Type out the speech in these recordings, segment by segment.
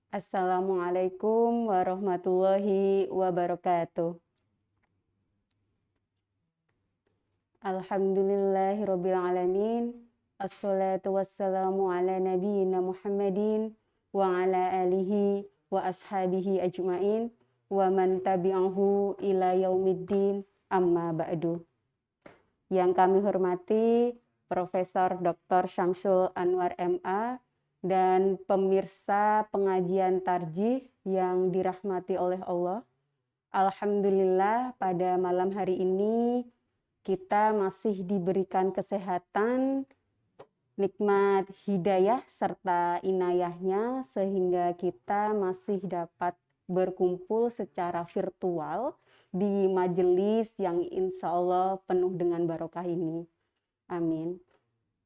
Assalamualaikum warahmatullahi wabarakatuh. Alhamdulillahirabbil alamin. Assalatu wassalamu ala nabiyyina Muhammadin wa ala alihi wa ashabihi ajmain wa man tabi'ahu ila yaumiddin, amma ba'du. Yang kami hormati Profesor Dr. Syamsul Anwar MA dan pemirsa pengajian tarjih yang dirahmati oleh Allah. Alhamdulillah pada malam hari ini kita masih diberikan kesehatan, nikmat hidayah serta inayahnya sehingga kita masih dapat berkumpul secara virtual di majelis yang insya Allah penuh dengan barokah ini. Amin.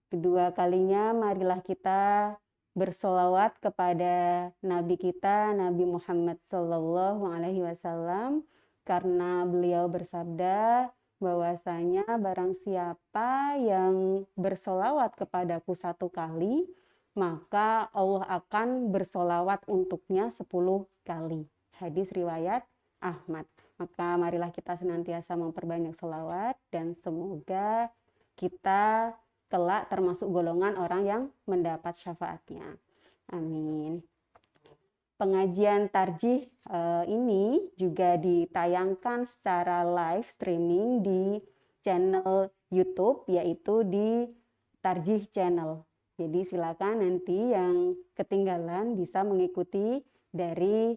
Kedua kalinya marilah kita bersolawat kepada Nabi kita, Nabi Muhammad Sallallahu Alaihi Wasallam, karena beliau bersabda bahwasanya barang siapa yang bersolawat kepadaku 1 kali, maka Allah akan bersolawat untuknya 10 kali. Hadis riwayat Ahmad. Maka marilah kita senantiasa memperbanyak solawat dan semoga kita kelak termasuk golongan orang yang mendapat syafaatnya. Amin. Pengajian tarjih ini juga ditayangkan secara live streaming di channel YouTube, yaitu di Tarjih Channel. Jadi silakan nanti yang ketinggalan bisa mengikuti dari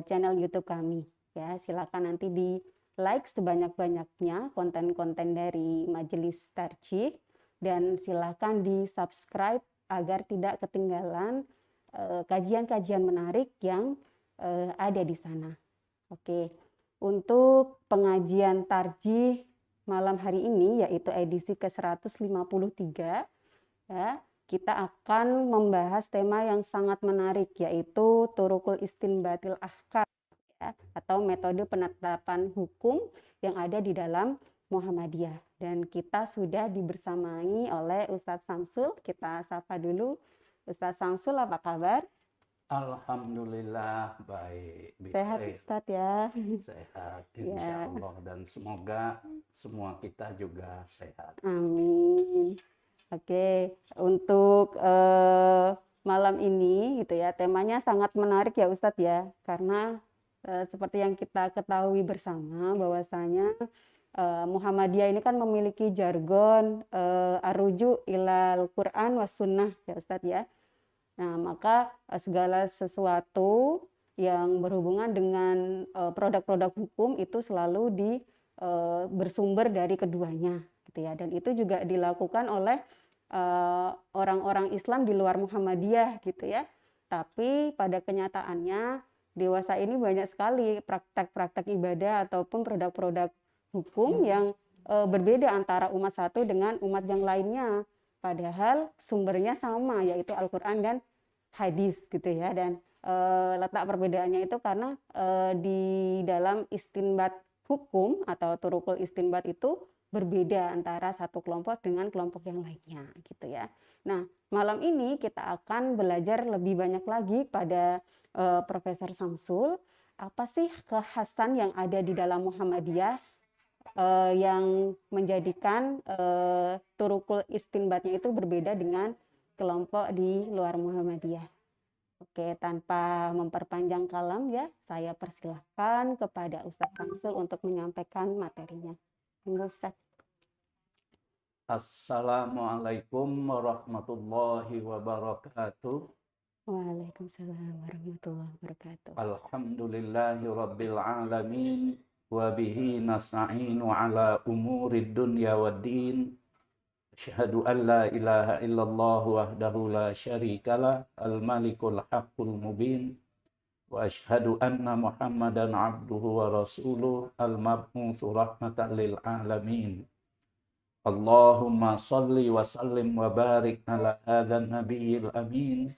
channel YouTube kami. Ya, silakan nanti di like sebanyak-banyaknya konten-konten dari Majelis Tarjih dan silakan di subscribe agar tidak ketinggalan kajian-kajian menarik yang ada di sana. Oke, untuk pengajian tarjih malam hari ini yaitu edisi ke-153 ya, kita akan membahas tema yang sangat menarik yaitu Turuqul Istinbatil Ahkam ya, atau metode penetapan hukum yang ada di dalam Muhammadiyah. Dan kita sudah dibersamai oleh Ustadz Samsul. Kita sapa dulu. Ustadz Samsul, apa kabar? Alhamdulillah baik. Sehat Ustadz ya? Sehat Ya. insya Allah, dan semoga semua kita juga sehat. Amin. Oke, untuk malam ini gitu ya, temanya sangat menarik ya Ustadz ya, karena seperti yang kita ketahui bersama bahwasanya Muhammadiyah ini kan memiliki jargon aruju ilal Quran was sunnah ya Ustadz ya. Nah, maka segala sesuatu yang berhubungan dengan produk-produk hukum itu selalu bersumber dari keduanya gitu ya. Dan itu juga dilakukan oleh orang-orang Islam di luar Muhammadiyah gitu ya. Tapi pada kenyataannya dewasa ini banyak sekali praktek-praktek ibadah ataupun produk-produk hukum yang berbeda antara umat satu dengan umat yang lainnya. Padahal sumbernya sama, yaitu Al-Quran dan hadis gitu ya. Dan letak perbedaannya itu karena di dalam istinbat hukum atau turuqul istinbat itu berbeda antara satu kelompok dengan kelompok yang lainnya gitu ya. Nah, malam ini kita akan belajar lebih banyak lagi pada Profesor Samsul, apa sih kekhasan yang ada di dalam Muhammadiyah yang menjadikan turuqul istinbatnya itu berbeda dengan kelompok di luar Muhammadiyah. Oke, tanpa memperpanjang kalam ya, saya persilahkan kepada Ustadz Samsul untuk menyampaikan materinya. Ustadz. Assalamualaikum warahmatullahi wabarakatuh. Waalaikumsalam warahmatullahi wabarakatuh. Alhamdulillahi rabbil alamin. Wa bihi nasta'inu ala umurid dunya waddin. Asyhadu an la ilaha illallah wahdahu la syarikalah al-malikul haqqul mubin. Wa asyhadu anna Muhammadan abduhu wa rasuluh al-mab'utsu rahmatan lil alamin. Allahumma salli wa sallim wa barik ala hadzal nabiyil amin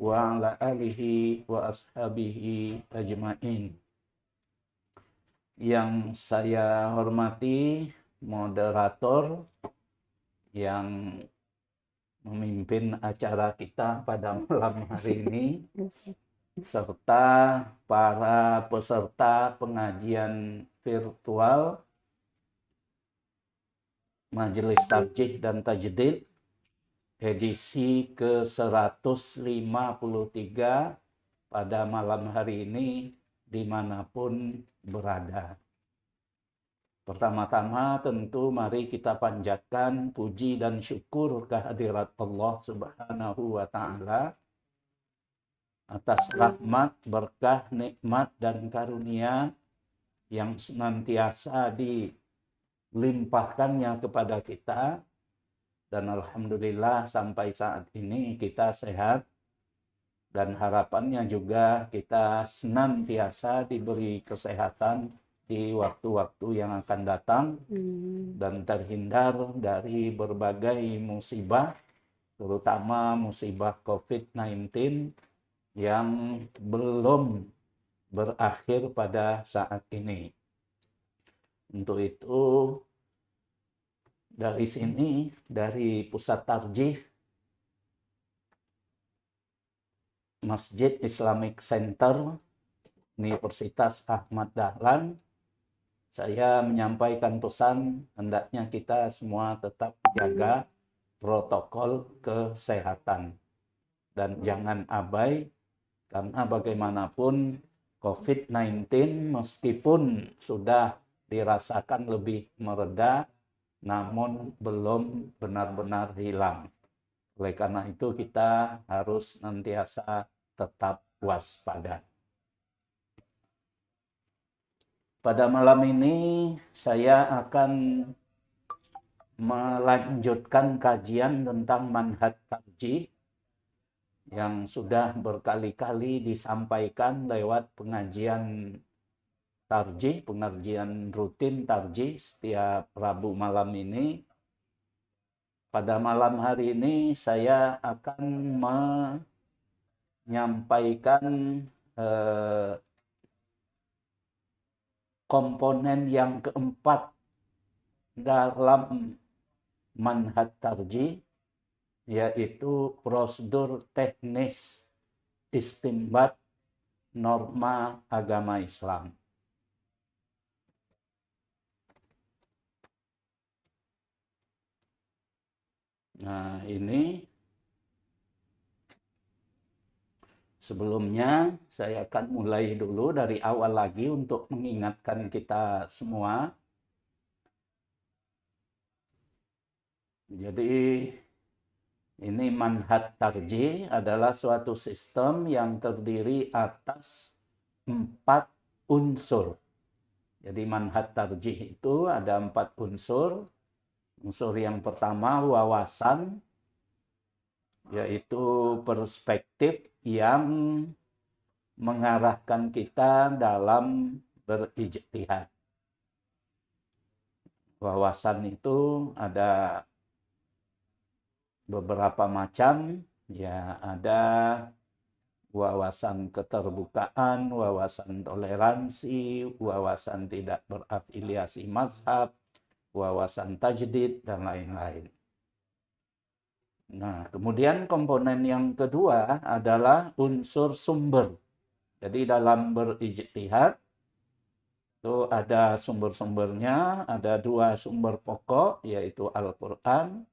wa ala alihi wa ashabihi ajmain. Yang saya hormati moderator yang memimpin acara kita pada malam hari ini, serta para peserta pengajian virtual Majelis Tarjih dan Tajdid edisi ke-153 pada malam hari ini dimanapun berada. Pertama-tama tentu mari kita panjatkan puji dan syukur kehadirat Allah Subhanahu wa Ta'ala atas rahmat, berkah, nikmat, dan karunia yang senantiasa dilimpahkannya kepada kita. Dan alhamdulillah sampai saat ini kita sehat dan harapannya juga kita senantiasa diberi kesehatan di waktu-waktu yang akan datang dan terhindar dari berbagai musibah, terutama musibah COVID-19 yang belum berakhir pada saat ini. Untuk itu dari sini, dari Pusat Tarjih Masjid Islamic Center Universitas Ahmad Dahlan, saya menyampaikan pesan hendaknya kita semua tetap jaga protokol kesehatan dan jangan abai, karena bagaimanapun COVID-19 meskipun sudah dirasakan lebih mereda, namun belum benar-benar hilang. Oleh karena itu kita harus senantiasa tetap waspada. Pada malam ini saya akan melanjutkan kajian tentang manhaj tarjih yang sudah berkali-kali disampaikan lewat pengajian tarjih, pengajian rutin tarjih setiap Rabu malam ini. Pada malam hari ini saya akan menyampaikan komponen yang keempat dalam manhaj tarjih, yaitu prosedur teknis istinbat norma agama Islam. Nah, ini sebelumnya saya akan mulai dulu dari awal lagi untuk mengingatkan kita semua. Jadi ini manhaj tarjih adalah suatu sistem yang terdiri atas 4 unsur. Jadi manhaj tarjih itu ada 4 unsur. Unsur yang pertama wawasan, yaitu perspektif yang mengarahkan kita dalam berijtihad. Wawasan itu ada beberapa macam, ya ada wawasan keterbukaan, wawasan toleransi, wawasan tidak berafiliasi mazhab, wawasan tajdid, dan lain-lain. Nah, kemudian komponen yang kedua adalah unsur sumber. Jadi dalam berijtihad itu ada sumber-sumbernya, ada 2 sumber pokok, yaitu Al-Quran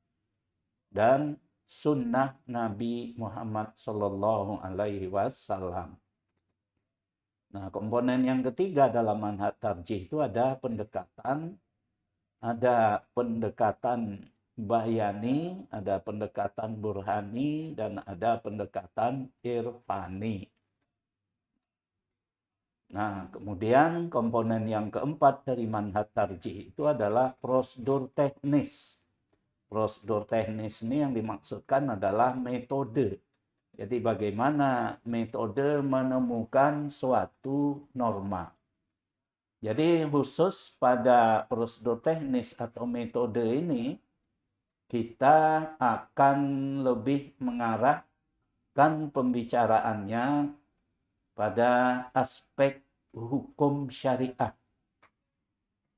dan Sunnah Nabi Muhammad Sallallahu Alaihi Wasallam. Nah, komponen yang ketiga dalam manhaj tarjih itu ada pendekatan bayani, ada pendekatan burhani, dan ada pendekatan irfani. Nah, kemudian komponen yang keempat dari manhaj tarjih itu adalah prosedur teknis. Prosedur teknis ini yang dimaksudkan adalah metode. Jadi bagaimana metode menemukan suatu norma. Jadi khusus pada prosedur teknis atau metode ini, kita akan lebih mengarahkan pembicaraannya pada aspek hukum syariah.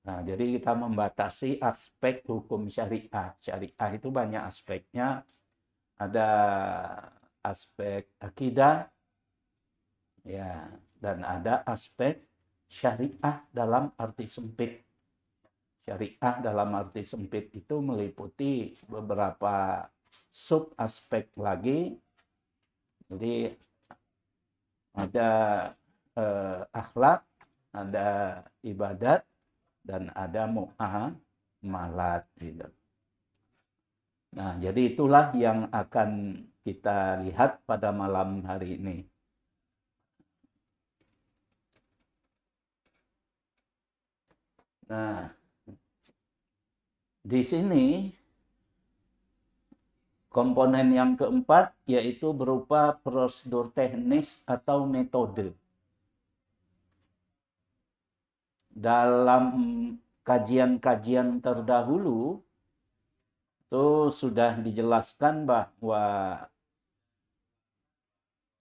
Nah, jadi kita membatasi aspek hukum syariah. Syariah itu banyak aspeknya. Ada aspek akidah, Ya, dan ada aspek syariah dalam arti sempit. Syariah dalam arti sempit itu meliputi beberapa sub aspek lagi. Jadi ada akhlak, ada ibadat, dan ada muamalat gitu. Nah, jadi itulah yang akan kita lihat pada malam hari ini. Nah, di sini komponen yang keempat yaitu berupa prosedur teknis atau metode. Dalam kajian-kajian terdahulu itu sudah dijelaskan bahwa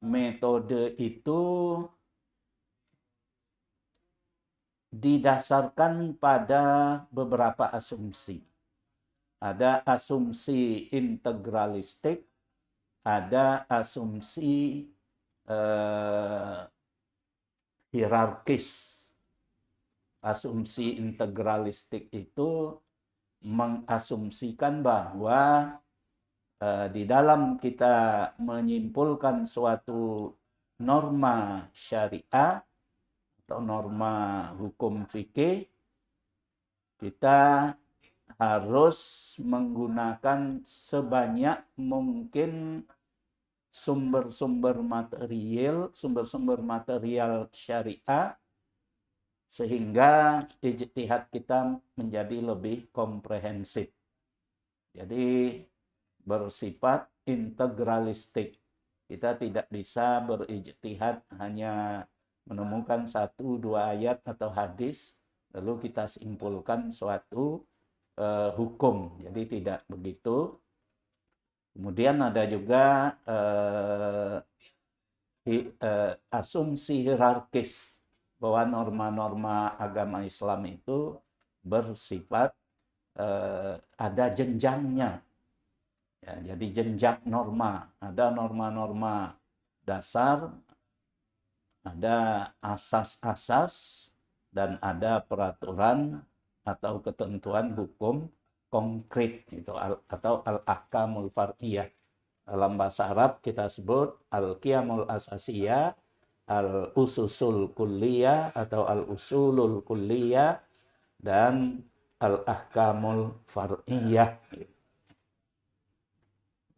metode itu didasarkan pada beberapa asumsi. Ada asumsi integralistik, ada asumsi hierarkis. Asumsi integralistik itu mengasumsikan bahwa di dalam kita menyimpulkan suatu norma syariah atau norma hukum fikih, kita harus menggunakan sebanyak mungkin sumber-sumber material syariah sehingga ijtihad kita menjadi lebih komprehensif. Jadi bersifat integralistik. Kita tidak bisa berijtihad hanya menemukan 1-2 ayat atau hadis lalu kita simpulkan suatu hukum. Jadi tidak begitu. Kemudian ada juga asumsi hierarkis bahwa norma-norma agama Islam itu bersifat ada jenjangnya. Ya, jadi jenjang norma, ada norma-norma dasar, ada asas-asas, dan ada peraturan atau ketentuan hukum konkret itu atau al-ahkamul fardhiyah. Dalam bahasa Arab kita sebut al-qiyamul asasiyah, al-ususul kulliyah atau al-usulul kulliyah, dan al-ahkamul fardhiyah.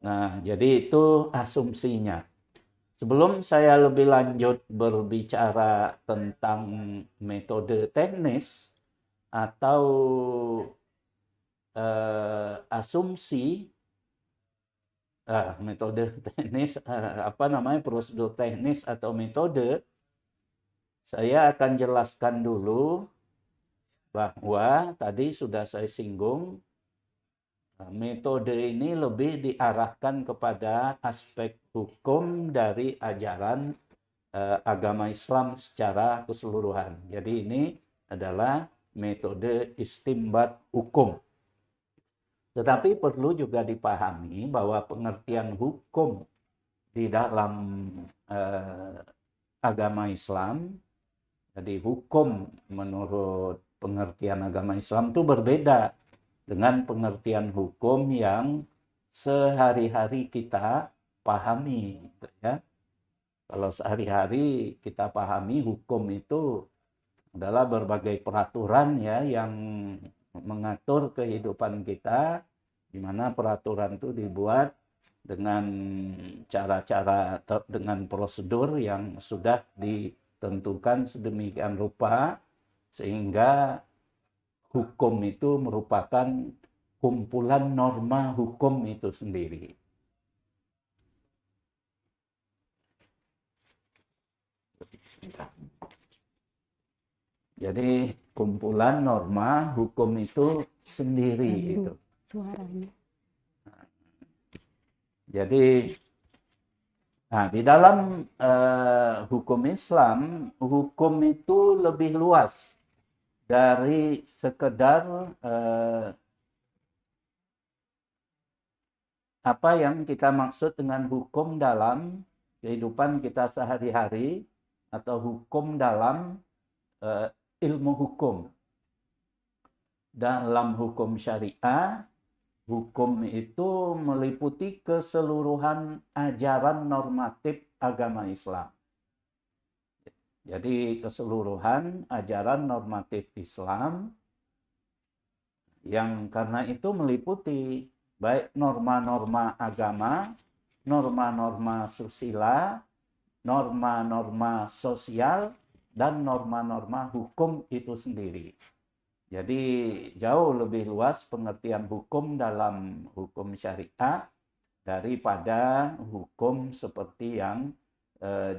Nah, jadi itu asumsinya. Sebelum saya lebih lanjut berbicara tentang metode teknis atau asumsi, metode teknis, prosedur teknis atau metode, saya akan jelaskan dulu bahwa tadi sudah saya singgung, metode ini lebih diarahkan kepada aspek hukum dari ajaran agama Islam secara keseluruhan. Jadi ini adalah metode istimbat hukum. Tetapi perlu juga dipahami bahwa pengertian hukum di dalam agama Islam, jadi hukum menurut pengertian agama Islam itu berbeda dengan pengertian hukum yang sehari-hari kita pahami, gitu ya. Kalau sehari-hari kita pahami hukum itu adalah berbagai peraturan ya yang mengatur kehidupan kita, di mana peraturan itu dibuat dengan cara-cara dengan prosedur yang sudah ditentukan sedemikian rupa sehingga hukum itu merupakan kumpulan norma hukum itu sendiri. Jadi kumpulan norma hukum itu sendiri itu. Suaranya. Jadi di dalam hukum Islam, hukum itu lebih luas dari sekedar apa yang kita maksud dengan hukum dalam kehidupan kita sehari-hari. atau hukum dalam ilmu hukum. Dalam hukum syariah, hukum itu meliputi keseluruhan ajaran normatif agama Islam. Jadi keseluruhan ajaran normatif Islam yang karena itu meliputi baik norma-norma agama, norma-norma susila, norma-norma sosial, dan norma-norma hukum itu sendiri. Jadi jauh lebih luas pengertian hukum dalam hukum syariah daripada hukum seperti yang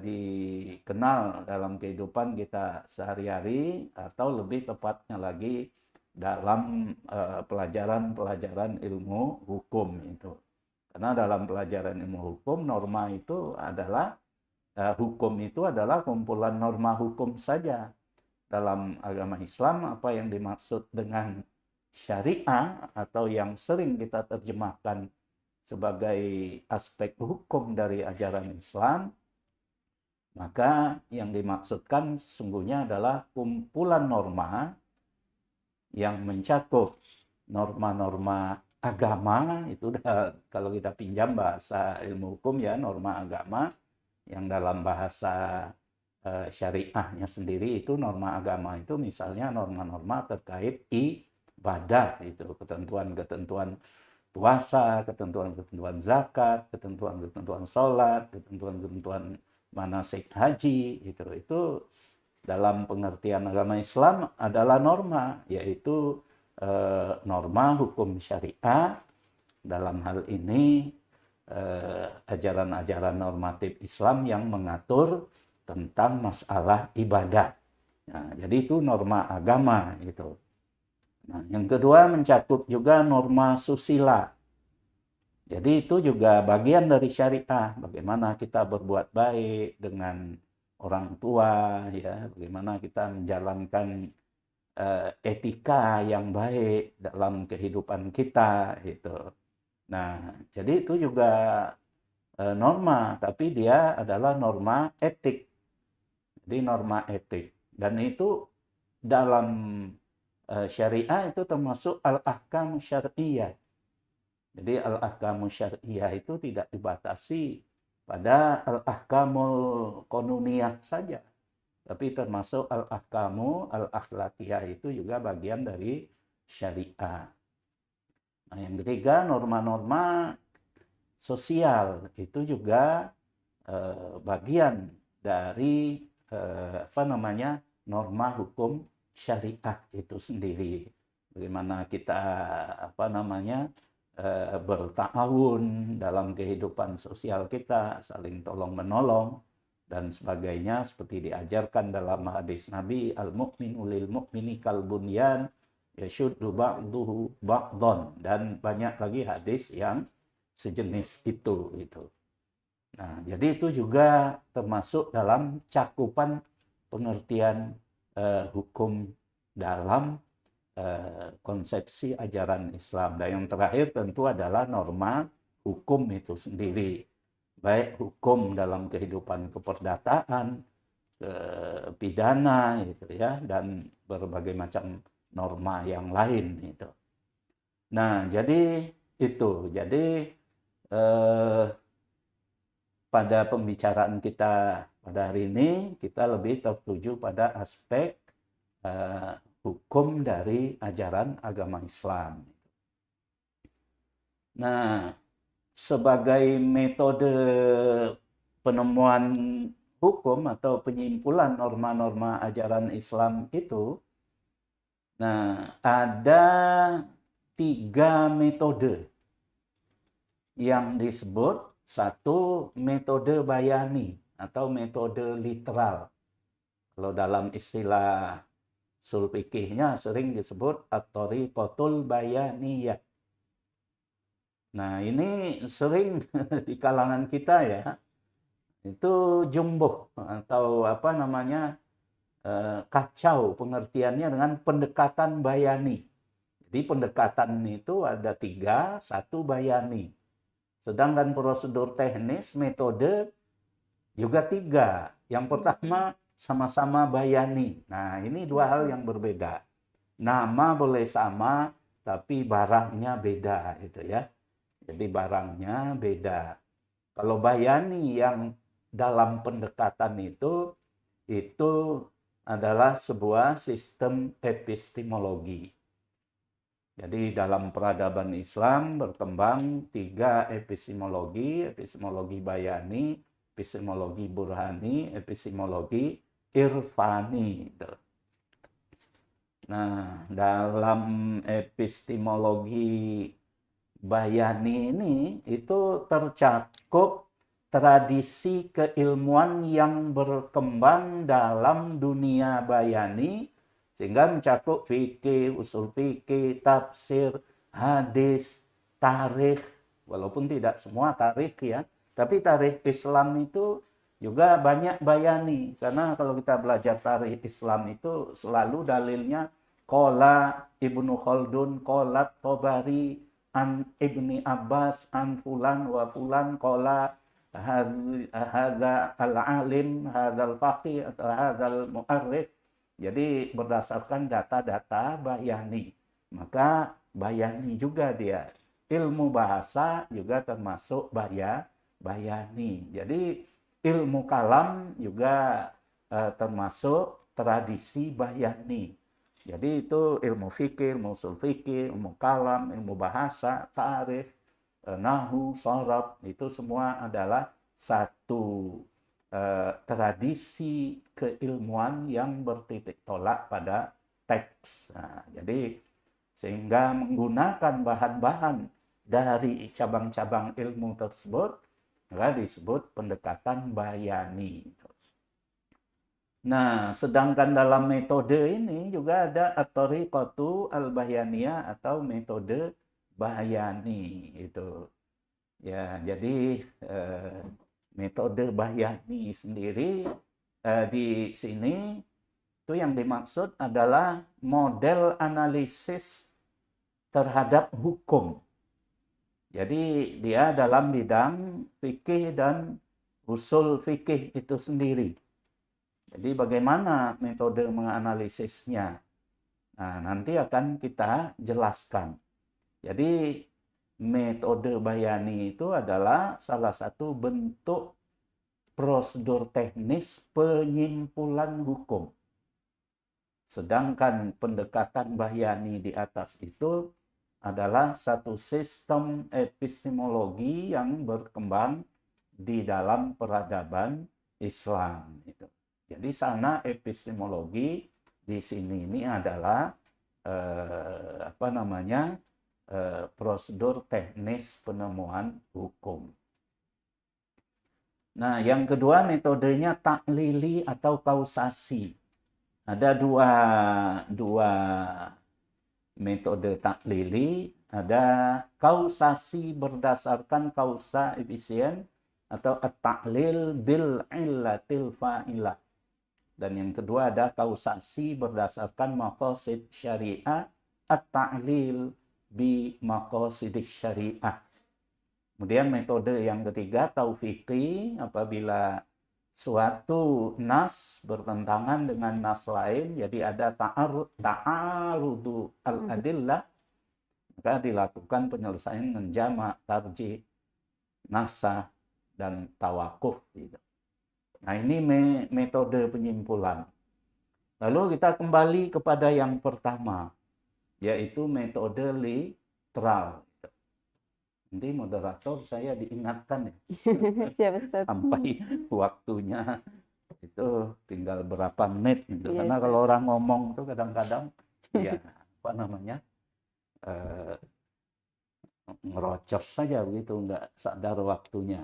dikenal dalam kehidupan kita sehari-hari, atau lebih tepatnya lagi dalam pelajaran-pelajaran ilmu hukum itu. Karena dalam pelajaran ilmu hukum, norma itu adalah hukum itu adalah kumpulan norma hukum saja. Dalam agama Islam, apa yang dimaksud dengan syariah atau yang sering kita terjemahkan sebagai aspek hukum dari ajaran Islam, maka yang dimaksudkan sesungguhnya adalah kumpulan norma yang mencakup norma-norma agama. Itu udah, kalau kita pinjam bahasa ilmu hukum ya, norma agama, yang dalam bahasa syariahnya sendiri itu norma agama itu misalnya norma-norma terkait ibadah, itu ketentuan-ketentuan puasa, ketentuan-ketentuan zakat, ketentuan-ketentuan sholat, ketentuan-ketentuan manasik haji, itu dalam pengertian agama Islam adalah norma, yaitu norma hukum syariah. Dalam hal ini ajaran-ajaran normatif Islam yang mengatur tentang masalah ibadah. Nah, jadi itu norma agama itu. Nah, yang kedua mencakup juga norma susila. Jadi itu juga bagian dari syariah, bagaimana kita berbuat baik dengan orang tua, ya, bagaimana kita menjalankan etika yang baik dalam kehidupan kita, gitu. Nah, jadi itu juga norma, tapi dia adalah norma etik. Jadi norma etik, dan itu dalam syariah itu termasuk al-ahkam syar'iyah. Jadi al-ahkamu syar'iyah itu tidak dibatasi pada al-ahkamul qanuniyah saja, tapi termasuk al-ahkamu al-akhlaqiyah, itu juga bagian dari syariah. Nah, yang ketiga norma-norma sosial itu juga bagian dari norma hukum syariah itu sendiri. Bagaimana kita bertahun dalam kehidupan sosial kita, saling tolong menolong dan sebagainya, seperti diajarkan dalam hadis Nabi, al-mu'minu lil mu'mini kal bunyan yashuddu ba'duhu ba'dhan, dan banyak lagi hadis yang sejenis itu gitu. Nah, jadi itu juga termasuk dalam cakupan pengertian hukum dalam konsepsi ajaran Islam. Dan yang terakhir tentu adalah norma hukum itu sendiri, baik hukum dalam kehidupan keperdataan, pidana, gitu ya, dan berbagai macam norma yang lain itu. Nah, jadi itu. Jadi pada pembicaraan kita pada hari ini, kita lebih tertuju pada aspek hukum dari ajaran agama Islam. Nah, sebagai metode penemuan hukum atau penyimpulan norma-norma ajaran Islam itu, nah, ada 3 metode yang disebut. Satu, metode bayani atau metode literal. Kalau dalam istilah ushul fikihnya sering disebut at-thariqatul bayaniyah. Nah, ini sering di kalangan kita ya, itu jumbuh atau kacau pengertiannya dengan pendekatan bayani. Jadi pendekatan itu ada 3, satu bayani. Sedangkan prosedur teknis, metode juga 3. Yang pertama sama-sama bayani. Nah, ini dua hal yang berbeda. Nama boleh sama, tapi barangnya beda, gitu ya. Jadi barangnya beda. Kalau bayani yang dalam pendekatan itu adalah sebuah sistem epistemologi. Jadi dalam peradaban Islam berkembang 3 epistemologi, epistemologi bayani, epistemologi burhani, epistemologi irfani. Nah, dalam epistemologi bayani ini itu tercakup tradisi keilmuan yang berkembang dalam dunia bayani, sehingga mencakup fikih, usul fikih, tafsir, hadis, tarikh, walaupun tidak semua tarikh ya, tapi tarikh Islam itu juga banyak bayani, karena kalau kita belajar tarikh Islam itu selalu dalilnya qala Ibnu Khaldun, qala Tobari, an Ibni Abbas, an fulan wa fulan, qala hadza al-alim, hadzal faqih atau hadzal mu'arrikh. Jadi berdasarkan data-data bayani. Maka bayani juga dia. Ilmu bahasa juga termasuk bayani. Jadi ilmu kalam juga termasuk tradisi bayani. Jadi itu ilmu fikih, ilmu usul fikih, ilmu kalam, ilmu bahasa, tarikh, nahwu, sharaf, itu semua adalah satu tradisi keilmuan yang bertitik tolak pada teks. Nah, jadi sehingga menggunakan bahan-bahan dari cabang-cabang ilmu tersebut, maka disebut pendekatan bayani. Nah, sedangkan dalam metode ini juga ada at-thariqatu al-bayaniyah atau metode bayani itu. Ya, jadi metode bayani sendiri di sini itu yang dimaksud adalah model analisis terhadap hukum. Jadi dia dalam bidang fikih dan usul fikih itu sendiri. Jadi bagaimana metode menganalisisnya? Nah, nanti akan kita jelaskan. Jadi metode bayani itu adalah salah satu bentuk prosedur teknis penyimpulan hukum. Sedangkan pendekatan bayani di atas itu adalah satu sistem epistemologi yang berkembang di dalam peradaban Islam. Jadi sana epistemologi, di sini ini adalah prosedur teknis penemuan hukum. Nah, yang kedua metodenya taklili atau kausasi. Ada dua metode taklili, ada kausasi berdasarkan kausa efisien atau at-taklil bil illatil fa'ilah. Dan yang kedua ada kausasi berdasarkan maqasid syariah, at-ta'lil bi maqasidis syariah. Kemudian metode yang ketiga taufiqi, apabila suatu nas bertentangan dengan nas lain, jadi ada ta'arudu al-adillah, maka dilakukan penyelesaian dengan jama', tarjih, nasah, dan tawakuf. Nah, ini metode penyimpulan. Lalu kita kembali kepada yang pertama, yaitu metode literal. Nanti moderator saya diingatkan ya. Siap, Ustaz. Sampai waktunya itu tinggal berapa menit gitu. Iya, Karena Ustaz. kalau orang ngomong tuh kadang-kadang ya ngerocos saja begitu, nggak sadar waktunya.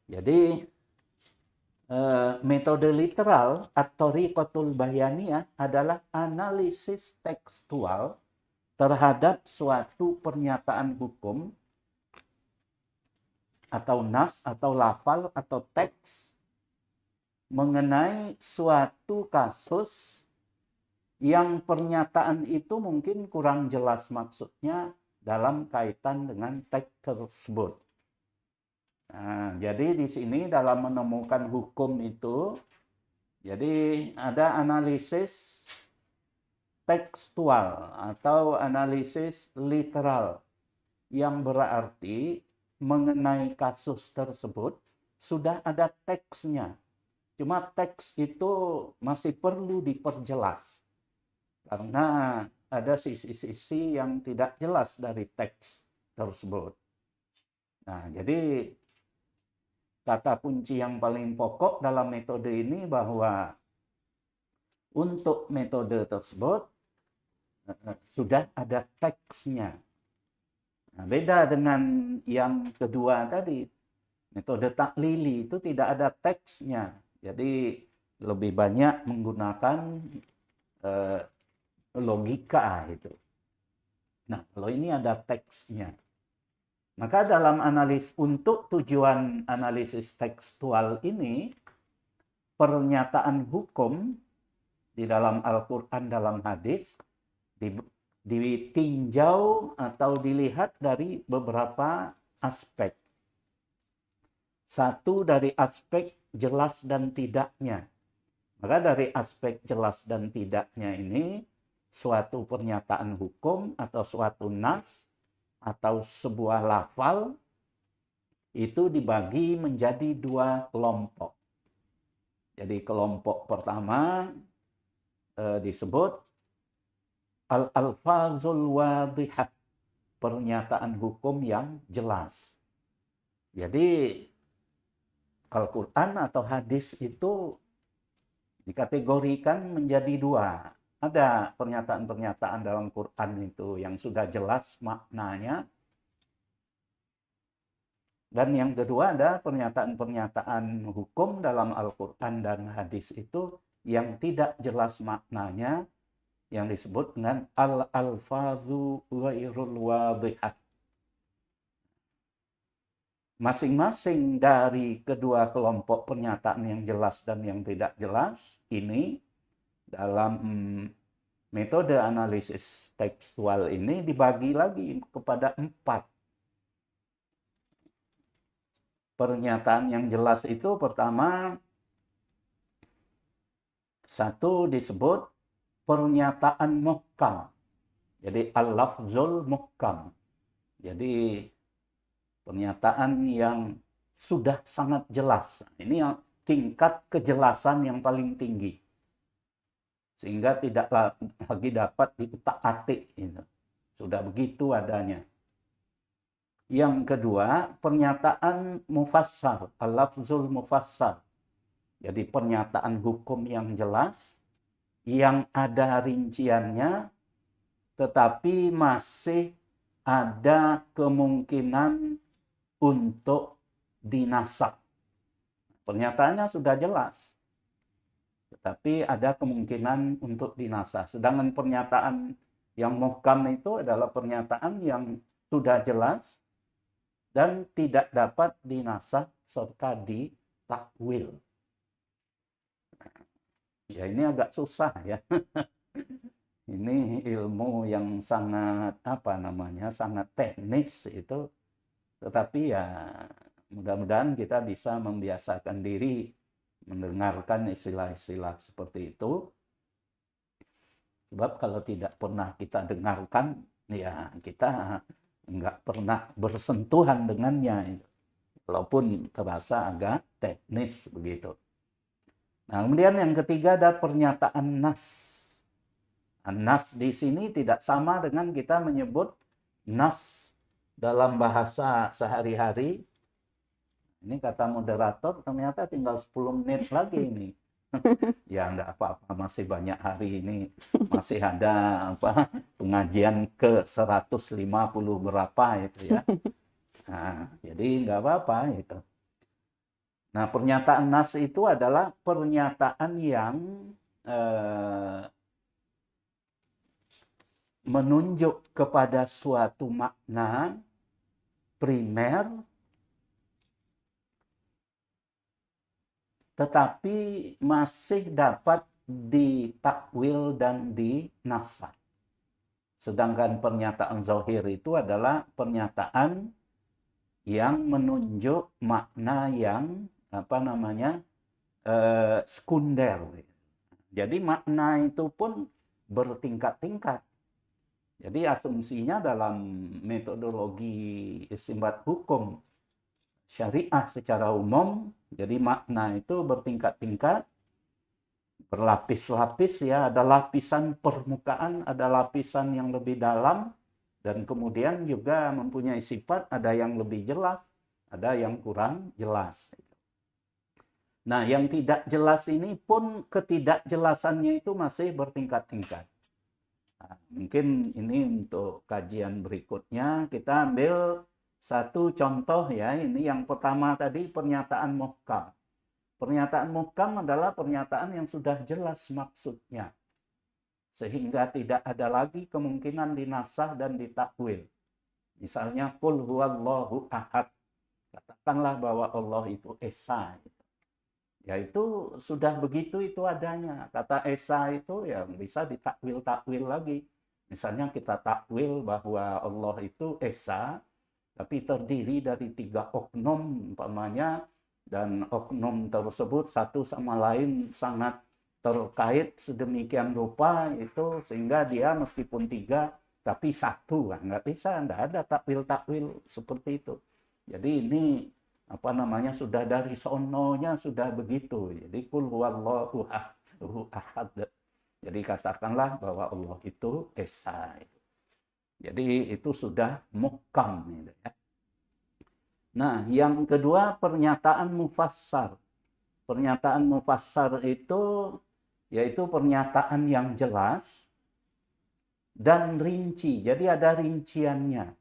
Jadi metode literal atau thariqatul bayaniyah adalah analisis tekstual terhadap suatu pernyataan hukum atau nas atau lafal atau teks mengenai suatu kasus yang pernyataan itu mungkin kurang jelas maksudnya dalam kaitan dengan teks tersebut. Nah, jadi di sini dalam menemukan hukum itu Jadi ada analisis tekstual atau analisis literal yang berarti mengenai kasus tersebut sudah ada teksnya. Cuma teks itu masih perlu diperjelas karena ada sisi-sisi yang tidak jelas dari teks tersebut. Nah, jadi kata kunci yang paling pokok dalam metode ini bahwa untuk metode tersebut sudah ada teksnya. Nah, beda dengan yang kedua tadi, metode taklili itu tidak ada teksnya. Jadi lebih banyak menggunakan logika itu. Nah, kalau ini ada teksnya. Maka dalam untuk tujuan analisis tekstual ini, pernyataan hukum di dalam Al-Quran, dalam hadis, ditinjau atau dilihat dari beberapa aspek. Satu dari aspek jelas dan tidaknya. Maka dari aspek jelas dan tidaknya ini, suatu pernyataan hukum atau suatu nas atau sebuah lafal itu dibagi menjadi dua kelompok. Jadi kelompok pertama disebut al-alfazul wadihah, pernyataan hukum yang jelas. Jadi Al-Quran atau hadis itu dikategorikan menjadi dua. Ada pernyataan-pernyataan dalam Quran itu yang sudah jelas maknanya. Dan yang kedua ada pernyataan-pernyataan hukum dalam Al-Quran dan hadis itu yang tidak jelas maknanya, yang disebut dengan al-alfazu ghairul wadihah. Masing-masing dari kedua kelompok pernyataan yang jelas dan yang tidak jelas ini dalam metode analisis tekstual ini dibagi lagi kepada 4. Pernyataan yang jelas itu pertama, satu disebut pernyataan muhkam. Jadi al-lafzul muhkam. Jadi pernyataan yang sudah sangat jelas. Ini yang tingkat kejelasan yang paling tinggi. Sehingga tidak lagi dapat diutak-atik. Sudah begitu adanya. Yang kedua, pernyataan mufassar, al-lafzul mufassar. Jadi pernyataan hukum yang jelas, yang ada rinciannya, tetapi masih ada kemungkinan untuk dinasakh. Pernyataannya sudah jelas, tetapi ada kemungkinan untuk dinasakh. Sedangkan pernyataan yang muhkam itu adalah pernyataan yang sudah jelas dan tidak dapat dinasakh serta ditakwil. Ya ini agak susah ya. Ini ilmu yang sangat sangat teknis itu. Tetapi ya mudah-mudahan kita bisa membiasakan diri mendengarkan istilah-istilah seperti itu. Sebab kalau tidak pernah kita dengarkan, ya kita nggak pernah bersentuhan dengannya. Walaupun terasa agak teknis begitu. Nah, kemudian yang ketiga ada pernyataan nas. Nas di sini tidak sama dengan kita menyebut nas dalam bahasa sehari-hari. Ini kata moderator, ternyata tinggal 10 menit lagi ini. Ya enggak apa-apa, masih banyak hari ini. Masih ada pengajian ke 150 berapa itu ya. Nah, jadi enggak apa-apa itu. Nah, pernyataan nas itu adalah pernyataan yang menunjuk kepada suatu makna primer, tetapi masih dapat ditakwil dan dinasakh. Sedangkan pernyataan zahir itu adalah pernyataan yang menunjuk makna yang sekunder. Jadi makna itu pun bertingkat-tingkat. Jadi asumsinya dalam metodologi istinbat hukum syariah secara umum, jadi makna itu bertingkat-tingkat, berlapis-lapis ya, ada lapisan permukaan, ada lapisan yang lebih dalam, dan kemudian juga mempunyai sifat, ada yang lebih jelas, ada yang kurang jelas. Nah, yang tidak jelas ini pun ketidakjelasannya itu masih bertingkat-tingkat. Nah, mungkin ini untuk kajian berikutnya kita ambil satu contoh ya. Ini yang pertama tadi pernyataan muhkam. Pernyataan muhkam adalah pernyataan yang sudah jelas maksudnya. Sehingga tidak ada lagi kemungkinan dinasah dan ditakwil. Misalnya, qul huwallahu ahad. Katakanlah bahwa Allah itu esa. Yaitu sudah begitu itu adanya. Kata esa itu ya bisa ditakwil-takwil lagi. Misalnya kita takwil bahwa Allah itu esa, tapi terdiri dari 3 oknum umpamanya, dan oknum tersebut satu sama lain sangat terkait sedemikian rupa itu sehingga dia meskipun 3 tapi satu. Nggak bisa, nggak ada takwil-takwil seperti itu. Jadi ini sudah dari sononya sudah begitu. Jadi qul huwallahu ahad. Jadi katakanlah bahwa Allah itu esa. Jadi itu sudah muhkam. Nah, yang kedua pernyataan mufassar. Pernyataan mufassar itu yaitu pernyataan yang jelas dan rinci. Jadi ada rinciannya.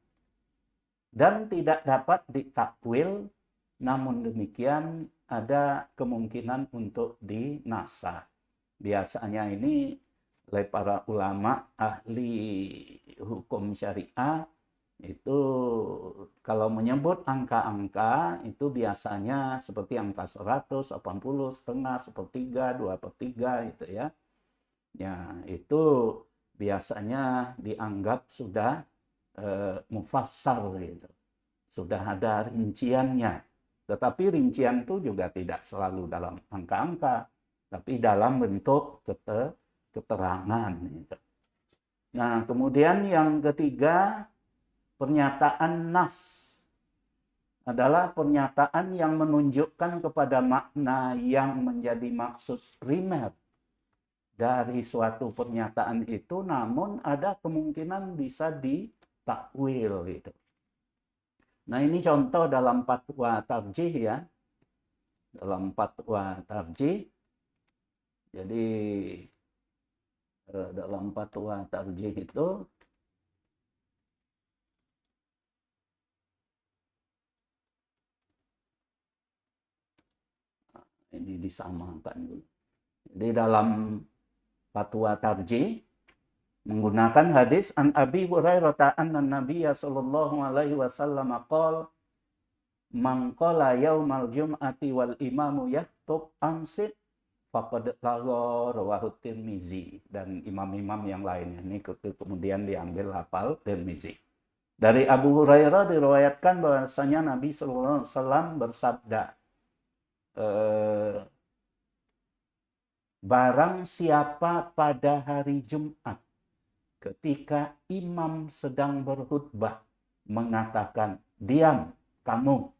Dan tidak dapat ditakwil, namun demikian ada kemungkinan untuk dinasah. Biasanya ini oleh para ulama ahli hukum syariah itu kalau menyebut angka-angka itu biasanya seperti angka 100, 80, setengah, 1/3, 2/3 gitu ya. Ya, itu biasanya dianggap sudah mufassar gitu. Sudah ada rinciannya. Tetapi rincian itu juga tidak selalu dalam angka-angka, tapi dalam bentuk keterangan. Gitu. Nah, kemudian yang ketiga, pernyataan nas adalah pernyataan yang menunjukkan kepada makna yang menjadi maksud primer dari suatu pernyataan itu, namun ada kemungkinan bisa ditakwil. Gitu. Nah, ini contoh dalam fatwa tarjih ya. Dalam fatwa tarjih. Jadi dalam fatwa tarjih itu ini disamakan dulu. Jadi dalam fatwa tarjih menggunakan hadis an Abi Hurairah anna Nabiyya sallallahu alaihi wasallam qala man qala yaumal jum'ati wal imamu yahtub ansit faqad lagha rawahu Tirmizi, dan imam-imam yang lainnya. Ini kemudian diambil hafal Tirmizi. Dari Abu Hurairah diriwayatkan bahwasanya Nabi sallallahu alaihi wasallam bersabda, barang siapa pada hari Jumat ketika imam sedang berkhutbah mengatakan, diam kamu,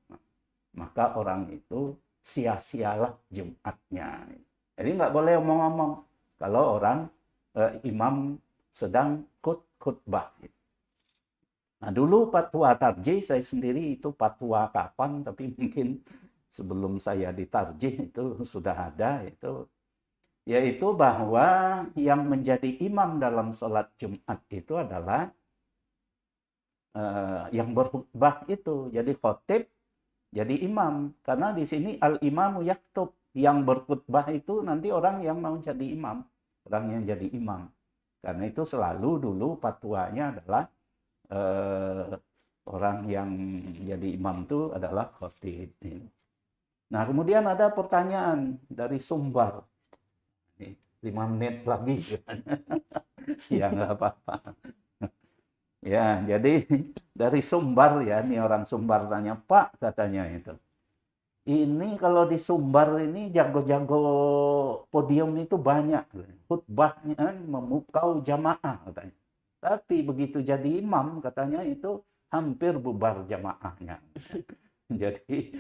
maka orang itu sia-sialah Jumatnya. Jadi nggak boleh omong-omong kalau orang imam sedang khutbah. Nah, dulu fatwa tarjih saya sendiri itu fatwa kapan, tapi mungkin sebelum saya ditarjih itu sudah ada, yaitu bahwa yang menjadi imam dalam sholat Jumat itu adalah yang berkhutbah itu. Jadi khotib jadi imam. Karena di sini al-imamu yaktub. Yang berkhutbah itu nanti orang yang mau jadi imam. Orang yang jadi imam. Karena itu selalu dulu fatwanya adalah orang yang jadi imam itu adalah khotib. Nah, kemudian ada pertanyaan dari Sumbar. 5 menit lagi. Ya, nggak apa-apa. Ya, jadi dari Sumbar ya, ini orang Sumbar tanya, Pak, katanya itu. Ini kalau di Sumbar ini jago-jago podium itu banyak. Khutbahnya memukau jamaah katanya. Tapi begitu jadi imam katanya itu hampir bubar jamaahnya. Jadi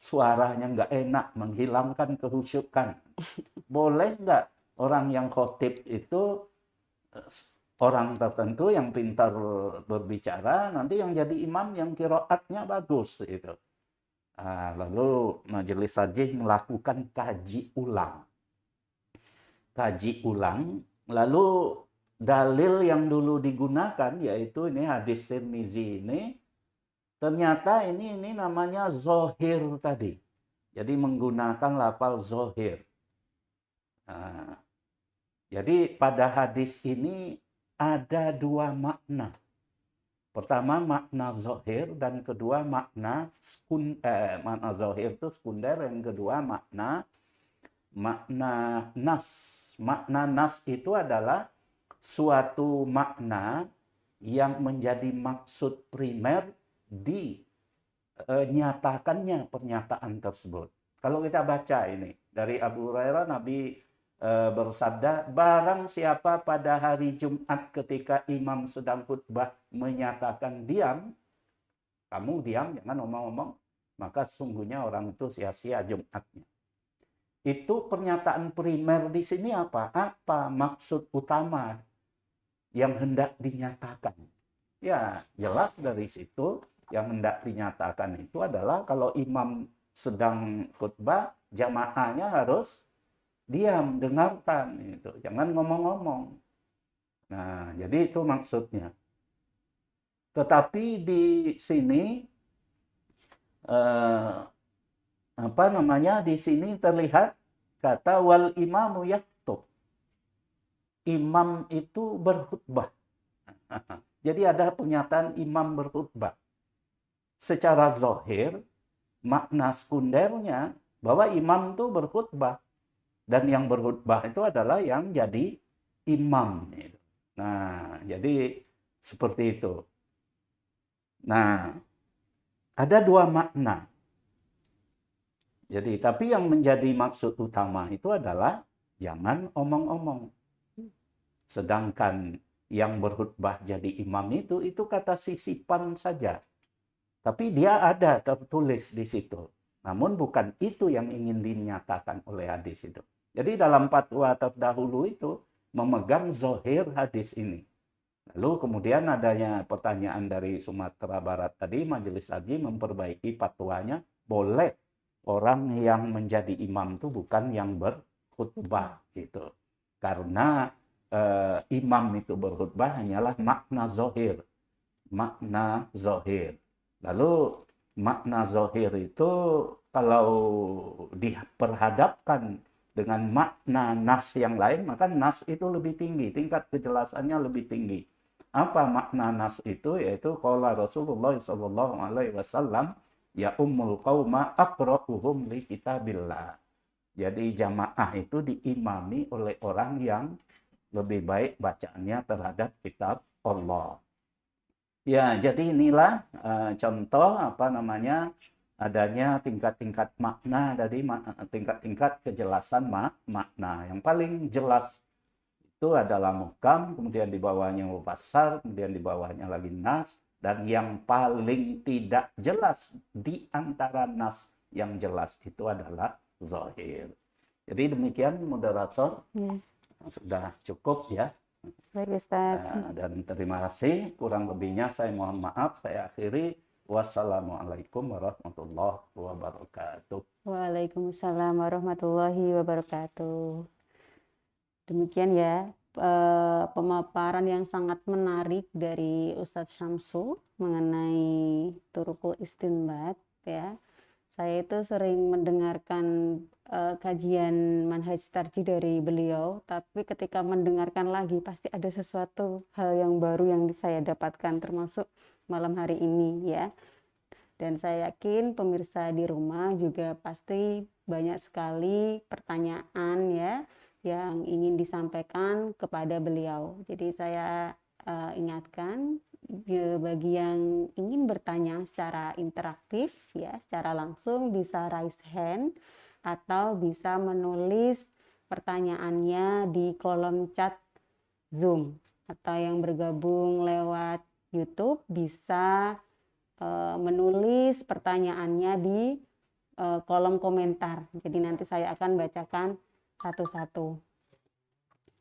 suaranya nggak enak, menghilangkan kehusyukan. Boleh nggak orang yang khotib itu orang tertentu yang pintar berbicara, nanti yang jadi imam yang kiroatnya bagus itu. Lalu majelis tajih melakukan kaji ulang. Kaji ulang, lalu dalil yang dulu digunakan yaitu ini hadis Tirmizi ini, ternyata ini namanya zohir tadi. Jadi menggunakan lafal zohir. Jadi pada hadis ini ada dua makna. Pertama makna zohir dan kedua makna zohir itu sekunder, yang kedua makna nas. Makna nas itu adalah suatu makna yang menjadi maksud primer dinyatakannya pernyataan tersebut. Kalau kita baca ini dari Abu Hurairah, Nabi bersabda, barang siapa pada hari Jumat ketika imam sedang khutbah menyatakan diam, kamu diam, jangan ngomong-ngomong, maka sesungguhnya orang itu sia-sia Jumatnya. Itu pernyataan primer di sini apa? Apa maksud utama yang hendak dinyatakan? Ya, jelas dari situ yang hendak dinyatakan itu adalah kalau imam sedang khutbah, jamaahnya harus diam, dengarkan itu, jangan ngomong-ngomong. Nah, jadi itu maksudnya. Tetapi di sini di sini terlihat kata wal imamu yaktub. Imam itu berkhutbah. Jadi ada pernyataan imam berkhutbah. Secara zahir, makna sekundernya bahwa imam itu berkhutbah. Dan yang berkhutbah itu adalah yang jadi imam. Nah, jadi seperti itu. Nah, ada dua makna. Jadi, tapi yang menjadi maksud utama itu adalah jangan omong-omong. Sedangkan yang berkhutbah jadi imam itu kata sisipan saja. Tapi dia ada tertulis di situ. Namun bukan itu yang ingin dinyatakan oleh hadis itu. Jadi dalam fatwa terdahulu itu memegang zohir hadis ini. Lalu kemudian adanya pertanyaan dari Sumatera Barat tadi, majelis haji memperbaiki fatwanya, boleh orang yang menjadi imam itu bukan yang berkhutbah gitu. Karena imam itu berkhutbah hanyalah makna zohir. Makna zohir. Lalu makna zohir itu kalau diperhadapkan dengan makna nas yang lain, maka nas itu lebih tinggi, tingkat kejelasannya lebih tinggi. Apa makna nas itu? Yaitu qala Rasulullah sallallahu alaihi wasallam, ya ummul qauma aqra'uhum li kitabillah. Jadi jamaah itu diimami oleh orang yang lebih baik bacaannya terhadap kitab Allah. Ya, jadi inilah contoh adanya tingkat-tingkat makna dari tingkat-tingkat kejelasan makna. Yang paling jelas itu adalah muhkam, kemudian di bawahnya mufassar, kemudian di bawahnya lagi nas, dan yang paling tidak jelas di antara nas yang jelas itu adalah zahir. Jadi demikian moderator. Sudah cukup ya. Baik Ustaz. Dan terima kasih. Kurang lebihnya saya mohon maaf. Saya akhiri. Wassalamualaikum warahmatullahi wabarakatuh. Waalaikumsalam warahmatullahi wabarakatuh. Demikian ya pemaparan yang sangat menarik dari Ustadz Syamsul mengenai Turukul Istinbat ya. Saya itu sering mendengarkan kajian manhaj tarjih dari beliau, tapi ketika mendengarkan lagi pasti ada sesuatu hal yang baru yang saya dapatkan, termasuk malam hari ini ya. Dan saya yakin pemirsa di rumah juga pasti banyak sekali pertanyaan ya yang ingin disampaikan kepada beliau. Jadi saya ingatkan bagi yang ingin bertanya secara interaktif ya, secara langsung bisa raise hand atau bisa menulis pertanyaannya di kolom chat Zoom, atau yang bergabung lewat YouTube bisa menulis pertanyaannya di kolom komentar. Jadi nanti saya akan bacakan satu-satu.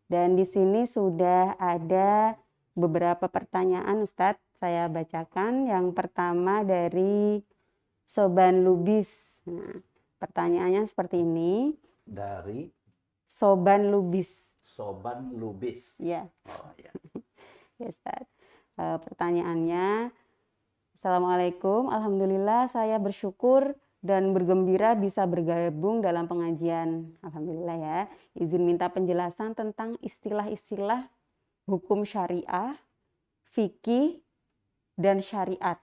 Dan di sini sudah ada beberapa pertanyaan Ustadz, saya bacakan. Yang pertama dari Soban Lubis. Nah, pertanyaannya seperti ini. Dari Soban Lubis. Soban Lubis. Ya. Oh ya. Ya Ustadz. Pertanyaannya, Assalamualaikum, Alhamdulillah saya bersyukur dan bergembira bisa bergabung dalam pengajian. Alhamdulillah ya. Izin minta penjelasan tentang istilah-istilah hukum syariah, fikih, dan syariat.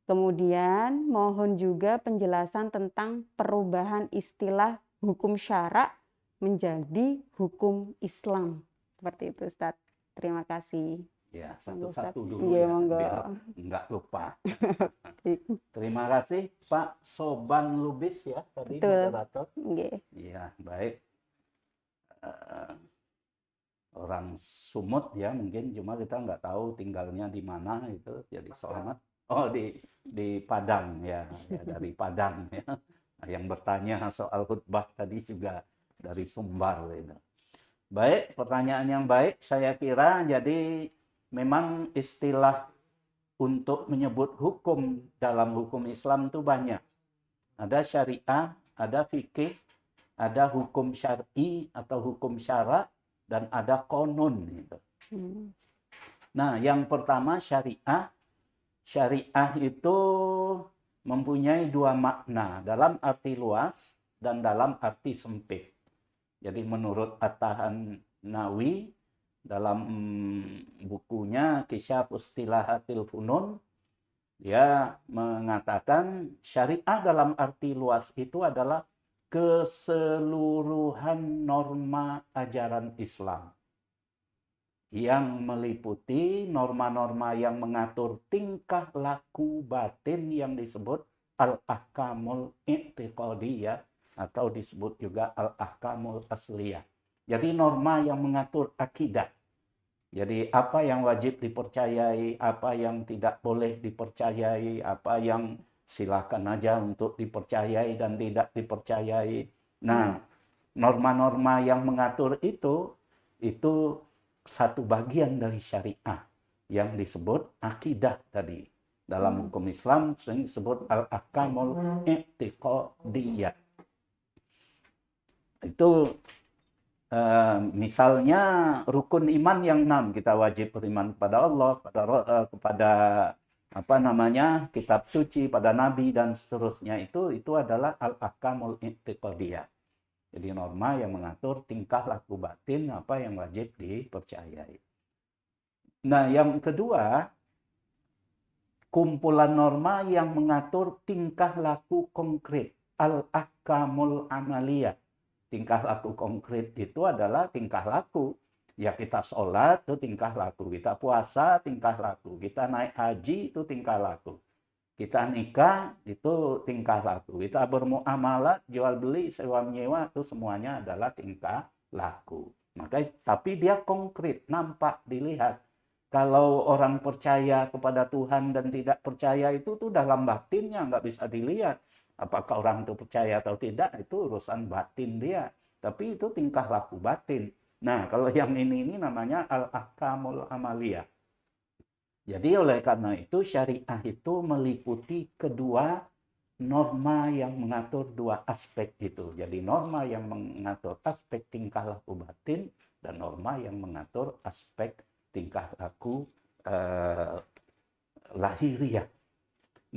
Kemudian mohon juga penjelasan tentang perubahan istilah hukum syara menjadi hukum Islam. Seperti itu Ustadz. Terima kasih. Ya, satu-satu dulu Iya, ya, monggo. biar nggak lupa. Terima kasih Pak Soban Lubis ya, tadi Betul. moderator. Nggih. Iya, baik. Orang Sumut ya, mungkin cuma kita nggak tahu tinggalnya di mana itu, jadi selamat. Oh, di Padang ya, dari Padang ya. Nah, yang bertanya soal khutbah tadi juga dari Sumbar itu. Baik, pertanyaan yang baik saya kira. Jadi memang istilah untuk menyebut hukum dalam hukum Islam itu banyak. Ada syariah, ada fikih, ada hukum syar'i atau hukum syara, dan ada konun. Gitu. Nah, yang pertama syariah. Syariah itu mempunyai dua makna, dalam arti luas dan dalam arti sempit. Jadi menurut At-Tahanawi dalam bukunya Kisyaf Istilahatil Funun, dia mengatakan syariah dalam arti luas itu adalah keseluruhan norma ajaran Islam yang meliputi norma-norma yang mengatur tingkah laku batin yang disebut al-ahkamul i'tiqadiyah atau disebut juga al-ahkamul asliyah. Jadi norma yang mengatur akidah. Jadi apa yang wajib dipercayai, apa yang tidak boleh dipercayai, apa yang silakan aja untuk dipercayai dan tidak dipercayai. Nah, norma-norma yang mengatur itu satu bagian dari syariah yang disebut akidah tadi. Dalam hukum Islam disebut al-ahkamul i'tiqadiyah. Itu misalnya rukun iman yang 6, kita wajib beriman kepada Allah, kepada kitab suci, pada nabi dan seterusnya, itu adalah al-ahkamul i'tiqadiyah. Jadi norma yang mengatur tingkah laku batin apa yang wajib dipercayai. Nah, yang kedua, kumpulan norma yang mengatur tingkah laku konkret, al-ahkamul amaliyah. Tingkah laku konkret itu adalah tingkah laku. Ya, kita sholat itu tingkah laku, kita puasa tingkah laku, kita naik haji itu tingkah laku. Kita nikah itu tingkah laku. Kita bermuamalah, jual beli, sewa menyewa itu semuanya adalah tingkah laku. Maka tapi dia konkret, nampak, dilihat. Kalau orang percaya kepada Tuhan dan tidak percaya itu tuh dalam batinnya nggak bisa dilihat. Apakah orang itu percaya atau tidak itu urusan batin dia. Tapi itu tingkah laku batin. Nah, kalau yang ini namanya al-ahkamul amaliyah. Jadi oleh karena itu syariah itu meliputi kedua norma yang mengatur dua aspek itu. Jadi norma yang mengatur aspek tingkah laku batin dan norma yang mengatur aspek tingkah laku lahiriah.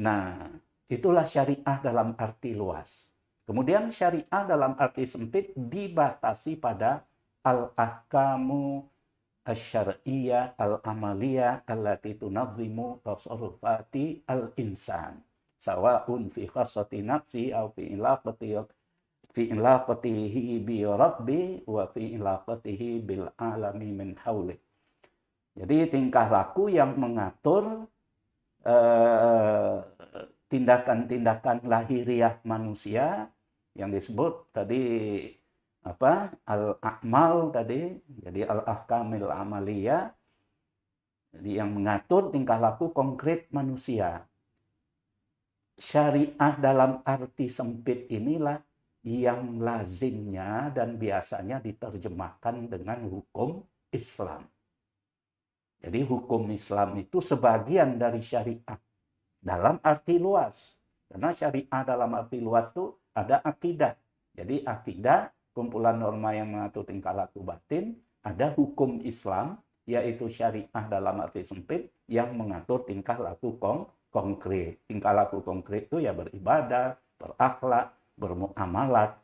Nah, itulah syariah dalam arti luas. Kemudian syariah dalam arti sempit dibatasi pada al-ahkamu asy-syar'iyyah al-amaliyah allati tunazzimu tasarrufati al-insan sawa'un fi khassati nafsi aw fi ilaqatihi bi rabbi wa fi ilaqatihi bil alami min hawli. Jadi tingkah laku yang mengatur eh, tindakan-tindakan lahiriah manusia yang disebut tadi apa al-akmal tadi, jadi al-ahkamil amaliyah, jadi yang mengatur tingkah laku konkret manusia. Syariah dalam arti sempit inilah yang lazimnya dan biasanya diterjemahkan dengan hukum Islam. Jadi hukum Islam itu sebagian dari syariah dalam arti luas. Karena syariah dalam arti luas itu ada akidah. Jadi akidah, kumpulan norma yang mengatur tingkah laku batin, ada hukum Islam, yaitu syariah dalam arti sempit, yang mengatur tingkah laku konkret. Tingkah laku konkret itu ya beribadah, berakhlak, bermuamalat.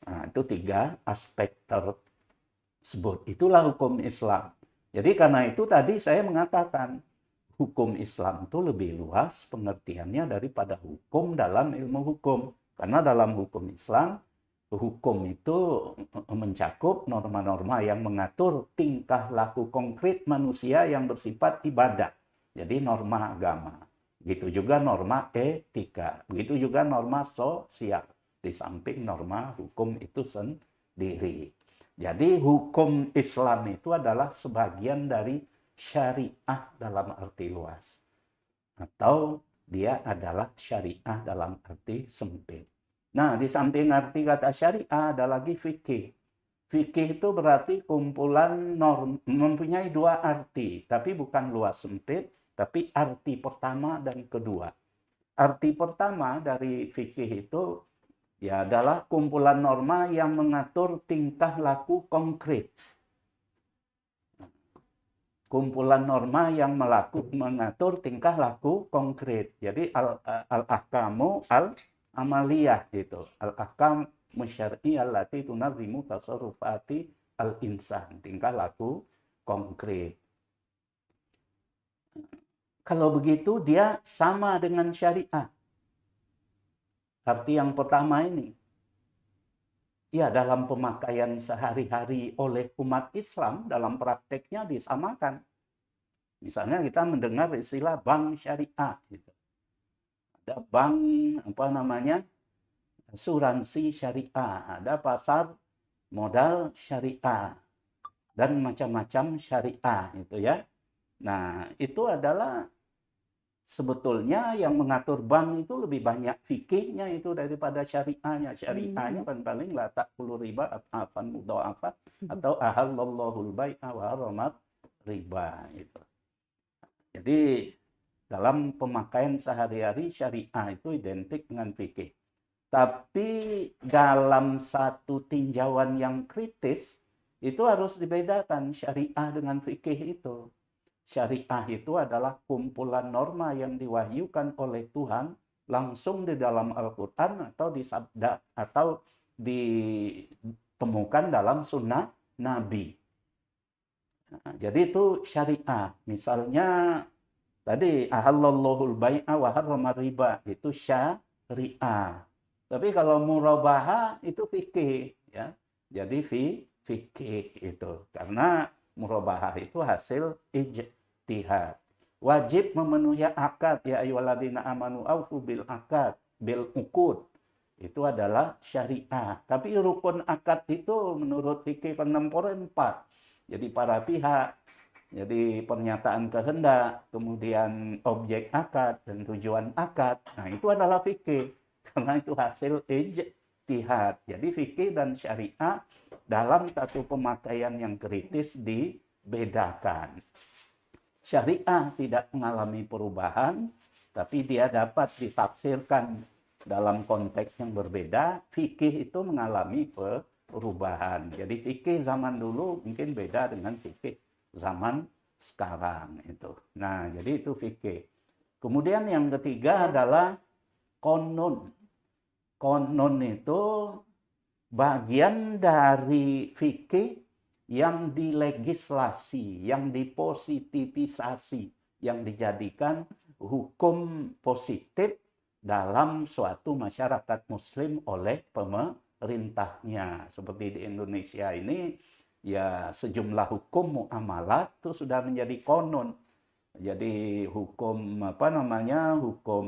Nah, itu 3 aspek tersebut. Itulah hukum Islam. Jadi karena itu tadi saya mengatakan, hukum Islam itu lebih luas pengertiannya daripada hukum dalam ilmu hukum. Karena dalam hukum Islam, hukum itu mencakup norma-norma yang mengatur tingkah laku konkret manusia yang bersifat ibadah. Jadi norma agama. Begitu juga norma etika. Begitu juga norma sosial. Di samping norma hukum itu sendiri. Jadi hukum Islam itu adalah sebagian dari syariah dalam arti luas. Atau dia adalah syariah dalam arti sempit. Nah, di samping arti kata syariah ada lagi fikih. Fikih itu berarti kumpulan norm, mempunyai 2 arti, tapi bukan luas sempit, tapi arti pertama dan kedua. Arti pertama dari fikih itu ya adalah kumpulan norma yang mengatur tingkah laku konkret. Kumpulan norma yang mengatur tingkah laku konkret. Jadi al-ahkamu al-amaliyah gitu. Al-ahkam musyar'i allati tunazimu tasarrufati al-insan. Tingkah laku konkret. Kalau begitu dia sama dengan syariah. Arti yang pertama ini, ya dalam pemakaian sehari-hari oleh umat Islam, dalam prakteknya disamakan. Misalnya kita mendengar istilah bank syariah. Gitu. Ada bank, apa namanya, asuransi syariah. Ada pasar modal syariah. Dan macam-macam syariah. Gitu ya. Nah, itu adalah sebetulnya yang mengatur bank itu lebih banyak fikihnya itu daripada syariahnya. Syariahnya paling la ta'kulu riba at'afan mudha'afah atau ahallallahul bai'a wa haramat riba itu. Jadi dalam pemakaian sehari-hari syariah itu identik dengan fikih. Tapi dalam satu tinjauan yang kritis itu harus dibedakan syariah dengan fikih itu. Syariah itu adalah kumpulan norma yang diwahyukan oleh Tuhan langsung di dalam Al-Quran atau disabda atau ditemukan dalam sunnah Nabi. Nah, jadi itu syariah. Misalnya tadi ahallallahul bai'a wa harrama riba itu syariah. Tapi kalau murabahah itu fikih ya. Jadi fikih itu karena murabahah itu hasil ijtihad. Wajib memenuhi akad ya ayyuhalladzina amanu aufu bil akad bil uqud. Itu adalah syariah. Tapi rukun akad itu menurut fikih pengemporan 4. Jadi para pihak, jadi pernyataan kehendak, kemudian objek akad dan tujuan akad. Nah, itu adalah fikih karena itu hasil ijtihad. Jadi fikih dan syariah dalam satu pemakaian yang kritis dibedakan. Syariah tidak mengalami perubahan, tapi dia dapat ditafsirkan dalam konteks yang berbeda. Fikih itu mengalami perubahan. Jadi fikih zaman dulu mungkin beda dengan fikih zaman sekarang itu. Nah, jadi itu fikih. Kemudian yang ketiga adalah konon. Konon itu bagian dari fikih yang dilegislasi, yang dipositivisasi, yang dijadikan hukum positif dalam suatu masyarakat muslim oleh pemerintahnya. Seperti di Indonesia ini ya sejumlah hukum muamalat itu sudah menjadi konon. Jadi hukum apa namanya, hukum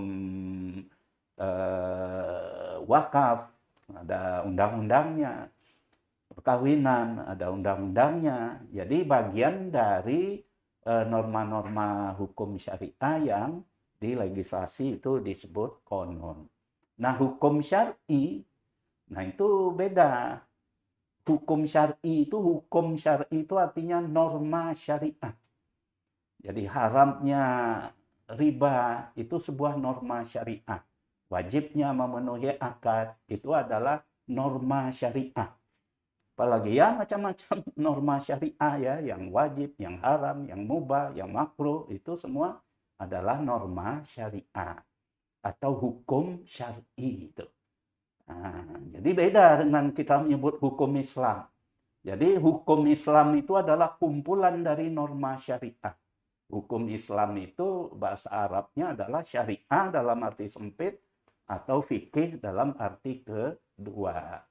wakaf ada undang-undangnya, perkawinan ada undang-undangnya. Jadi bagian dari norma-norma hukum syariah yang di legislasi itu disebut konon. Nah, hukum syar'i, nah itu beda. Hukum syar'i itu artinya norma syariah. Jadi haramnya riba itu sebuah norma syariah. Wajibnya memenuhi akad itu adalah norma syariah. Apalagi ya macam-macam norma syariah ya, yang wajib, yang haram, yang mubah, yang makruh, itu semua adalah norma syariah atau hukum syar'i itu. Nah, jadi beda dengan kita menyebut hukum Islam. Jadi hukum Islam itu adalah kumpulan dari norma syariah. Hukum Islam itu bahasa Arabnya adalah syariah dalam arti sempit atau fikih dalam arti kedua.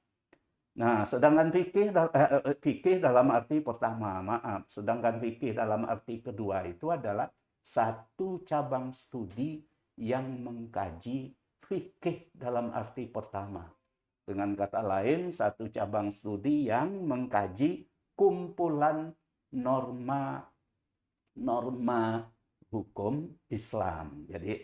Nah, sedangkan fikih dalam arti pertama, sedangkan fikih dalam arti kedua itu adalah satu cabang studi yang mengkaji fikih dalam arti pertama. Dengan kata lain, satu cabang studi yang mengkaji kumpulan norma hukum Islam. Jadi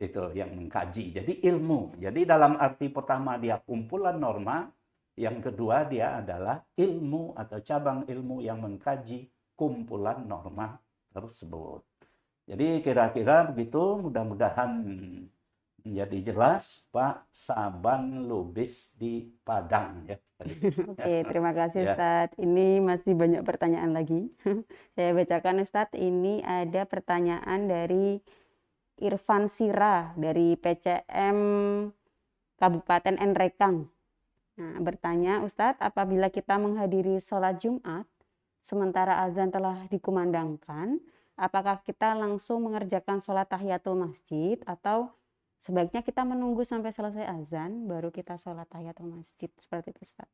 itu yang mengkaji. Jadi ilmu. Jadi dalam arti pertama dia kumpulan norma, yang kedua dia adalah ilmu atau cabang ilmu yang mengkaji kumpulan norma tersebut. Jadi kira-kira begitu, mudah-mudahan menjadi jelas Pak Saban Lubis di Padang ya. Oke, terima kasih Ya. Ustadz. Ini masih banyak pertanyaan lagi. Saya bacakan Ustadz, ini ada pertanyaan dari Irfan Sira dari PCM Kabupaten Nrekang. Nah, bertanya, Ustadz, apabila kita menghadiri sholat Jumat, sementara azan telah dikumandangkan, apakah kita langsung mengerjakan sholat tahiyatul masjid atau sebaiknya kita menunggu sampai selesai azan, baru kita sholat tahiyatul masjid? Seperti itu, Ustaz.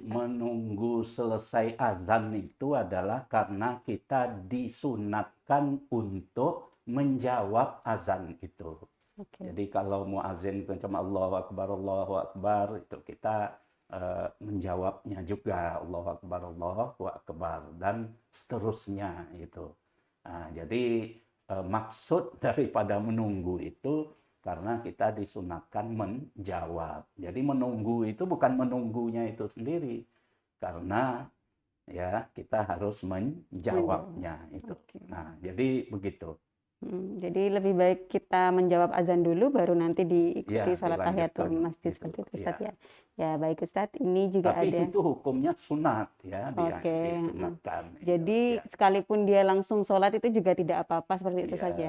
Menunggu selesai azan itu adalah karena kita disunatkan untuk menjawab azan itu. Oke. Jadi kalau muazin macam Allahu Akbar, itu kita menjawabnya juga Allahu Akbar dan seterusnya itu. Nah, jadi maksud daripada menunggu itu karena kita disunatkan menjawab. Jadi menunggu itu bukan menunggunya itu sendiri, karena ya kita harus menjawabnya itu. Oke. Nah, jadi begitu. Jadi lebih baik kita menjawab azan dulu baru nanti diikuti Ya, sholat tahiyatul dilanjutkan masjid gitu. seperti itu Ustaz Ya. ya. Ya baik Ustadz, ini juga Tapi ada. itu hukumnya sunat ya, Oke. disunatkan. Jadi ya. sekalipun dia langsung sholat itu juga tidak apa-apa seperti itu Ya, saja.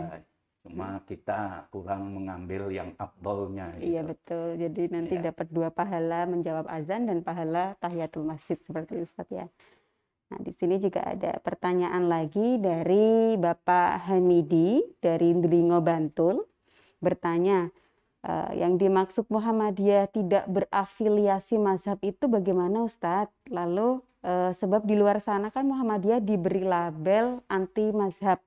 cuma kita kurang mengambil yang afdolnya Iya gitu. betul. Jadi nanti Ya. dapat 2 pahala menjawab azan dan pahala tahiyatul masjid seperti itu Ustadz ya. Nah, di sini juga ada pertanyaan lagi dari Bapak Hamidi dari Delingo Bantul. Bertanya, yang dimaksud Muhammadiyah tidak berafiliasi mazhab itu bagaimana Ustadz? Lalu sebab di luar sana kan Muhammadiyah diberi label anti mazhab.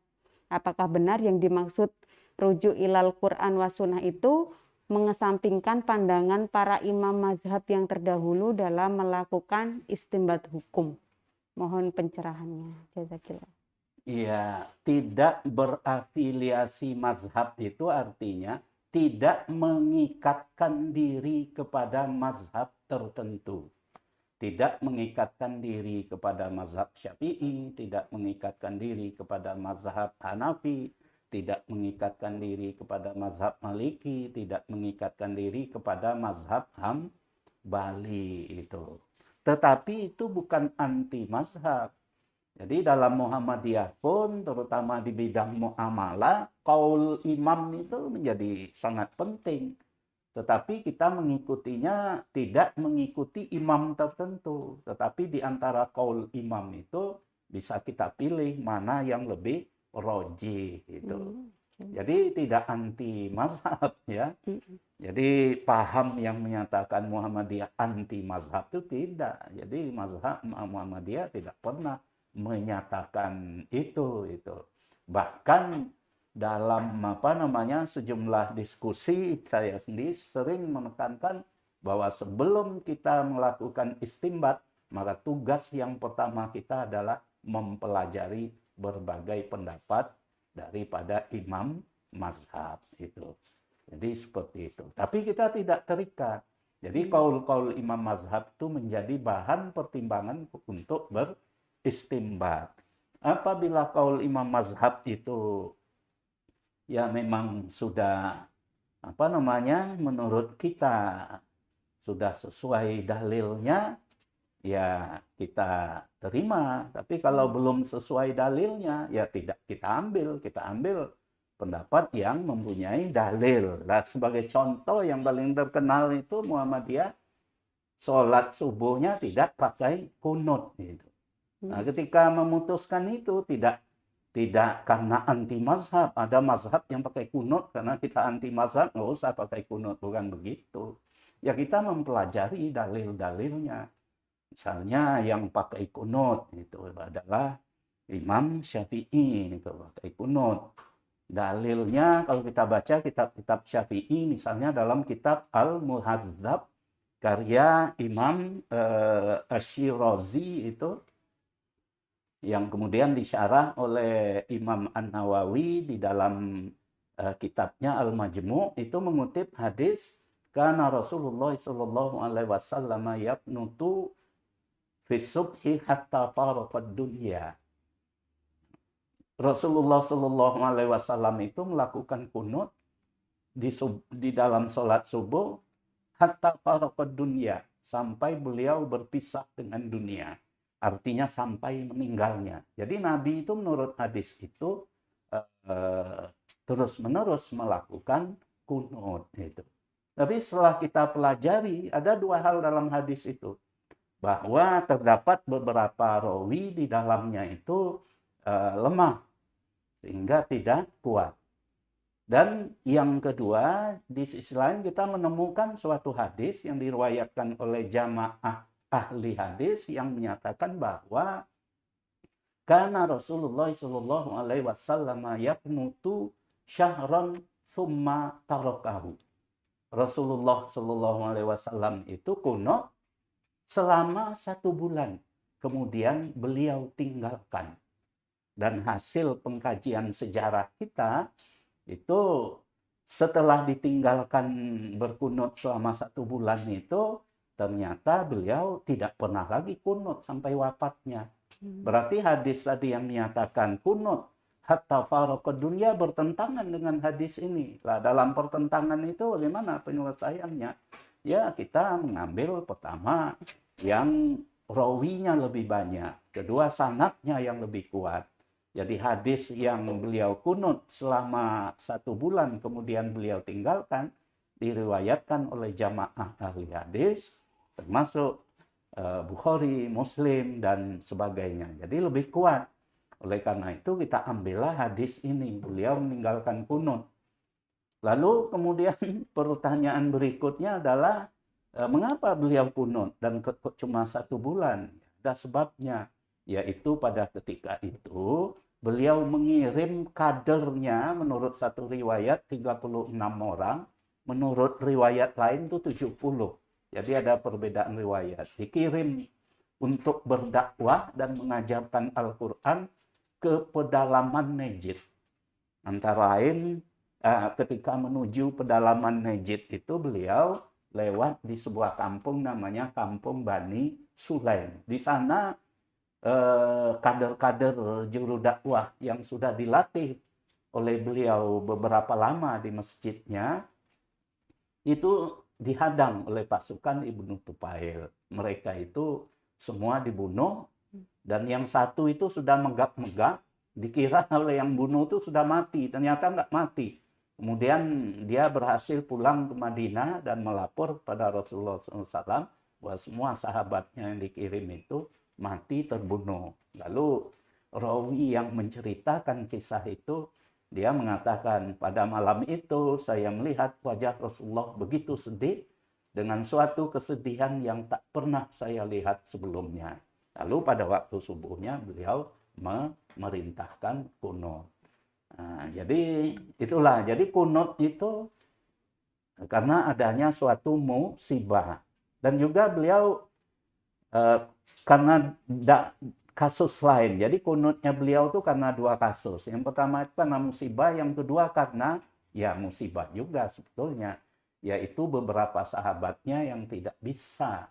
Apakah benar yang dimaksud rujuk ilal Quran wa sunnah itu mengesampingkan pandangan para imam mazhab yang terdahulu dalam melakukan istinbat hukum? Mohon pencerahannya. Jazakillah. Iya, tidak berafiliasi mazhab itu artinya tidak mengikatkan diri kepada mazhab tertentu. Tidak mengikatkan diri kepada mazhab Syafi'i, tidak mengikatkan diri kepada mazhab Hanafi, tidak mengikatkan diri kepada mazhab Maliki, tidak mengikatkan diri kepada mazhab Hambali itu. Tetapi itu bukan anti mazhab. Jadi dalam Muhammadiyah pun, terutama di bidang muamalah, qaul imam itu menjadi sangat penting. Tetapi kita mengikutinya tidak mengikuti imam tertentu. Tetapi di antara qaul imam itu bisa kita pilih mana yang lebih rojih gitu. Jadi tidak anti mazhab ya. Jadi paham yang menyatakan Muhammadiyah anti mazhab itu tidak. Jadi mazhab Muhammadiyah tidak pernah menyatakan itu. Bahkan dalam sejumlah diskusi saya sendiri sering menekankan bahwa sebelum kita melakukan istinbat, maka tugas yang pertama kita adalah mempelajari berbagai pendapat daripada imam mazhab itu. Jadi seperti itu. Tapi kita tidak terikat. Jadi kaul-kaul imam mazhab itu menjadi bahan pertimbangan untuk beristimbat. Apabila kaul imam mazhab itu ya memang sudah menurut kita sudah sesuai dalilnya, ya kita terima. Tapi kalau belum sesuai dalilnya, ya tidak kita ambil. Kita ambil pendapat yang mempunyai dalil. Nah, sebagai contoh yang paling terkenal itu Muhammadiyah, sholat subuhnya tidak pakai kunut. Gitu. Nah, ketika memutuskan itu tidak karena anti mazhab. Ada mazhab yang pakai kunut, karena kita anti mazhab, nggak usah pakai kunut. Bukan begitu. Ya kita mempelajari dalil-dalilnya. Misalnya yang pakai kunut itu adalah Imam Syafi'i itu pakai kunut. Dalilnya kalau kita baca kitab-kitab Syafi'i misalnya dalam kitab Al-Muhadzab karya Imam Asy-Syirazi itu yang kemudian disyarah oleh Imam An-Nawawi di dalam kitabnya Al-Majmu' itu mengutip hadis karena Rasulullah sallallahu alaihi wasallam yaqnutu fi subhi hatta faraqad dunya. Rasulullah sallallahu alaihi wasallam itu melakukan kunut di dalam sholat subuh hatta faraqad dunya, sampai beliau berpisah dengan dunia. Artinya sampai meninggalnya. Jadi Nabi itu menurut hadis itu terus-menerus melakukan kunut itu. Tapi setelah kita pelajari, ada dua hal dalam hadis itu. Bahwa terdapat beberapa rawi di dalamnya itu lemah, sehingga tidak kuat. Dan yang kedua, di sisi lain kita menemukan suatu hadis yang diriwayatkan oleh jamaah ahli hadis yang menyatakan bahwa karena Rasulullah sallallahu alaihi wasallam yaqnutu syahran tsumma tarakahu. Rasulullah sallallahu alaihi wasallam itu kunut selama 1 bulan, kemudian beliau tinggalkan. Dan hasil pengkajian sejarah kita itu setelah ditinggalkan berkunut selama 1 bulan itu, ternyata beliau tidak pernah lagi kunut sampai wafatnya. Berarti hadis tadi yang menyatakan kunut hatta faraqad dunya bertentangan dengan hadis ini. Lah dalam pertentangan itu bagaimana penyelesaiannya? Ya kita mengambil pertama yang rawinya lebih banyak, kedua sanadnya yang lebih kuat. Jadi hadis yang beliau kunut selama 1 bulan kemudian beliau tinggalkan diriwayatkan oleh jamaah ahli hadis termasuk Bukhari, Muslim dan sebagainya. Jadi lebih kuat. Oleh karena itu kita ambillah hadis ini, beliau meninggalkan kunut. Lalu kemudian pertanyaan berikutnya adalah mengapa beliau kunut dan cuma 1 bulan? Ada sebabnya, yaitu pada ketika itu beliau mengirim kadernya, menurut satu riwayat 36 orang, menurut riwayat lain itu 70. Jadi ada perbedaan riwayat. Dikirim untuk berdakwah dan mengajarkan Al-Quran ke pedalaman Najd. Antara lain ketika menuju pedalaman Najd itu beliau lewat di sebuah kampung namanya Kampung Bani Sulaim. Di sana kader-kader juru dakwah yang sudah dilatih oleh beliau beberapa lama di masjidnya itu dihadang oleh pasukan Ibnu Tufail. Mereka itu semua dibunuh dan yang satu itu sudah megap-megap, dikira oleh yang bunuh itu sudah mati, ternyata nggak mati. Kemudian dia berhasil pulang ke Madinah dan melapor pada Rasulullah SAW bahwa semua sahabatnya yang dikirim itu mati terbunuh. Lalu rawi yang menceritakan kisah itu dia mengatakan, pada malam itu saya melihat wajah Rasulullah begitu sedih dengan suatu kesedihan yang tak pernah saya lihat sebelumnya. Lalu pada waktu subuhnya beliau memerintahkan kunut. Nah, jadi itulah, jadi kunut itu karena adanya suatu musibah. Dan juga beliau karena kasus lain. Jadi kunutnya beliau itu karena dua kasus. Yang pertama itu karena musibah, yang kedua karena ya musibah juga sebetulnya, yaitu beberapa sahabatnya yang tidak bisa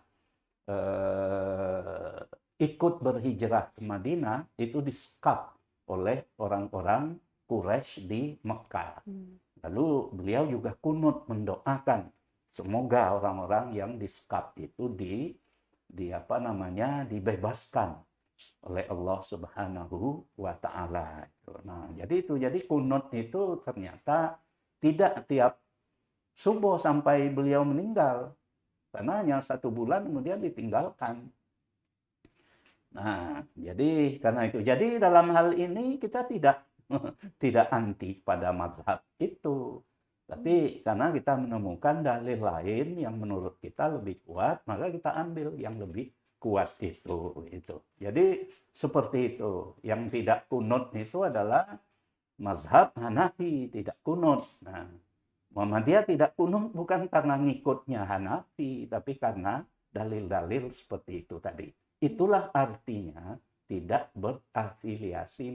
ikut berhijrah ke Madinah itu disekap oleh orang-orang Quraisy di Mekah. Lalu beliau juga kunut mendoakan semoga orang-orang yang disekap itu dibebaskan oleh Allah Subhanahu wa taala. Nah, jadi kunut itu ternyata tidak tiap subuh sampai beliau meninggal. Karena hanya 1 bulan kemudian ditinggalkan. Nah, jadi karena itu. Jadi dalam hal ini kita tidak anti pada mazhab itu. Tapi karena kita menemukan dalil lain yang menurut kita lebih kuat, maka kita ambil yang lebih kuat itu. Jadi seperti itu. Yang tidak kunut itu adalah mazhab Hanafi, tidak kunut. Nah, Muhammadiyah tidak kunut bukan karena ngikutnya Hanafi, tapi karena dalil-dalil seperti itu tadi. Itulah artinya tidak berafiliasi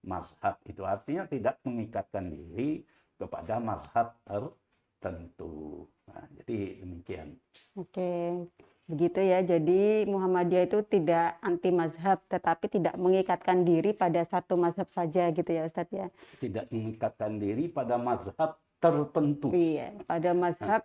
mazhab. Itu artinya tidak mengikatkan diri kepada mazhab tertentu. Nah, jadi demikian. Oke, begitu ya. Jadi Muhammadiyah itu tidak anti mazhab, tetapi tidak mengikatkan diri pada satu mazhab saja gitu ya Ustadz ya. Tidak mengikatkan diri pada mazhab tertentu. Iya, pada mazhab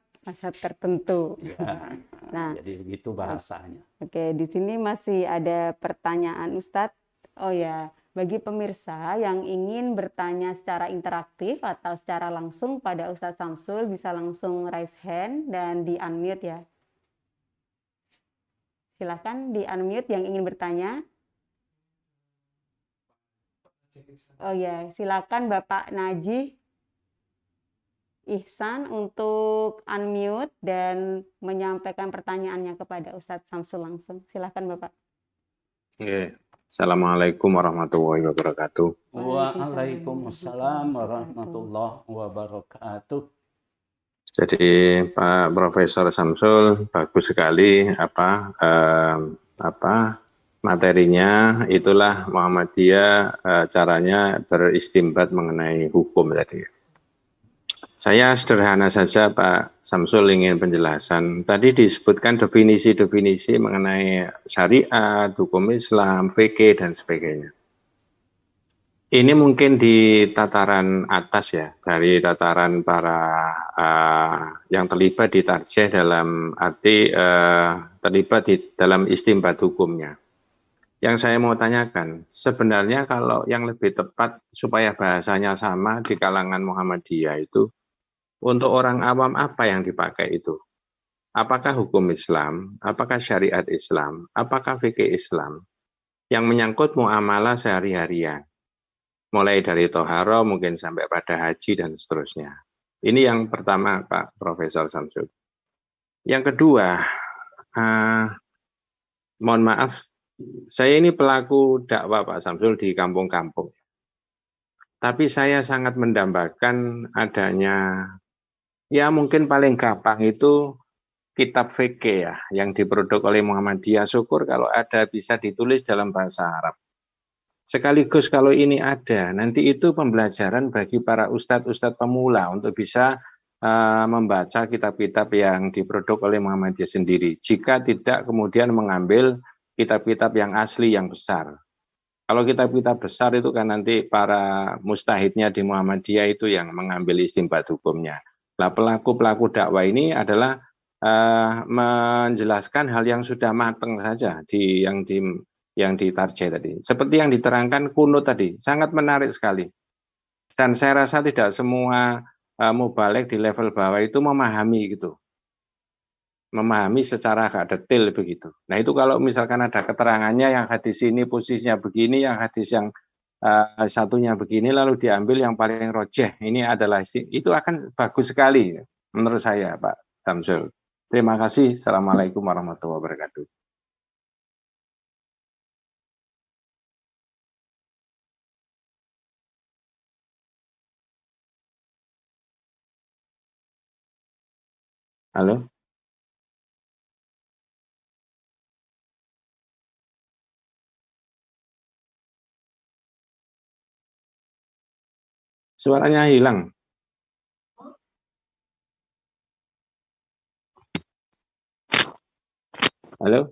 tertentu. Ya, Nah, jadi begitu bahasanya. Oke, di sini masih ada pertanyaan Ustadz. Oh ya, bagi pemirsa yang ingin bertanya secara interaktif atau secara langsung pada Ustadz Samsul, bisa langsung raise hand dan di-unmute ya. Silakan di-unmute yang ingin bertanya. Oh ya, silakan Bapak Najih Ihsan untuk unmute dan menyampaikan pertanyaannya kepada Ustadz Samsul langsung. Silakan Bapak. Oke. Assalamualaikum warahmatullahi wabarakatuh. Waalaikumsalam warahmatullahi wabarakatuh. Jadi Pak Profesor Samsul bagus sekali materinya. Itulah Muhammadiyah caranya beristimbat mengenai hukum tadi. Saya sederhana saja Pak Samsul ingin penjelasan. Tadi disebutkan definisi-definisi mengenai syariat, hukum Islam, fikih dan sebagainya. Ini mungkin di tataran atas ya, dari tataran para yang terlibat di tarjih dalam arti terlibat di dalam istimbat hukumnya. Yang saya mau tanyakan, sebenarnya kalau yang lebih tepat supaya bahasanya sama di kalangan Muhammadiyah itu, untuk orang awam apa yang dipakai itu? Apakah hukum Islam? Apakah syariat Islam? Apakah fikih Islam? Yang menyangkut muamalah sehari-harian. Mulai dari toharo mungkin sampai pada haji dan seterusnya. Ini yang pertama Pak Profesor Samsul. Yang kedua, mohon maaf, saya ini pelaku dakwah Pak Samsul di kampung-kampung. Tapi saya sangat mendambakan adanya, ya mungkin paling gampang itu kitab fikih ya, yang diproduk oleh Muhammadiyah. Syukur kalau ada bisa ditulis dalam bahasa Arab. Sekaligus kalau ini ada, nanti itu pembelajaran bagi para ustadz-ustadz pemula untuk bisa membaca kitab-kitab yang diproduk oleh Muhammadiyah sendiri. Jika tidak kemudian mengambil kitab-kitab yang asli, yang besar. Kalau kitab-kitab besar itu kan nanti para mustahidnya di Muhammadiyah itu yang mengambil istimbat hukumnya. Nah, pelaku-pelaku dakwah ini adalah menjelaskan hal yang sudah matang saja yang ditarjih tadi. Seperti yang diterangkan kunut tadi, sangat menarik sekali. Dan saya rasa tidak semua mubalik di level bawah itu memahami gitu. Memahami secara agak detail begitu. Nah itu kalau misalkan ada keterangannya yang hadis ini posisinya begini, yang hadis yang satunya begini lalu diambil yang paling rojeh. Ini adalah itu akan bagus sekali menurut saya, Pak Samsul. Terima kasih. Assalamualaikum warahmatullahi wabarakatuh. Halo? Suaranya hilang. Halo?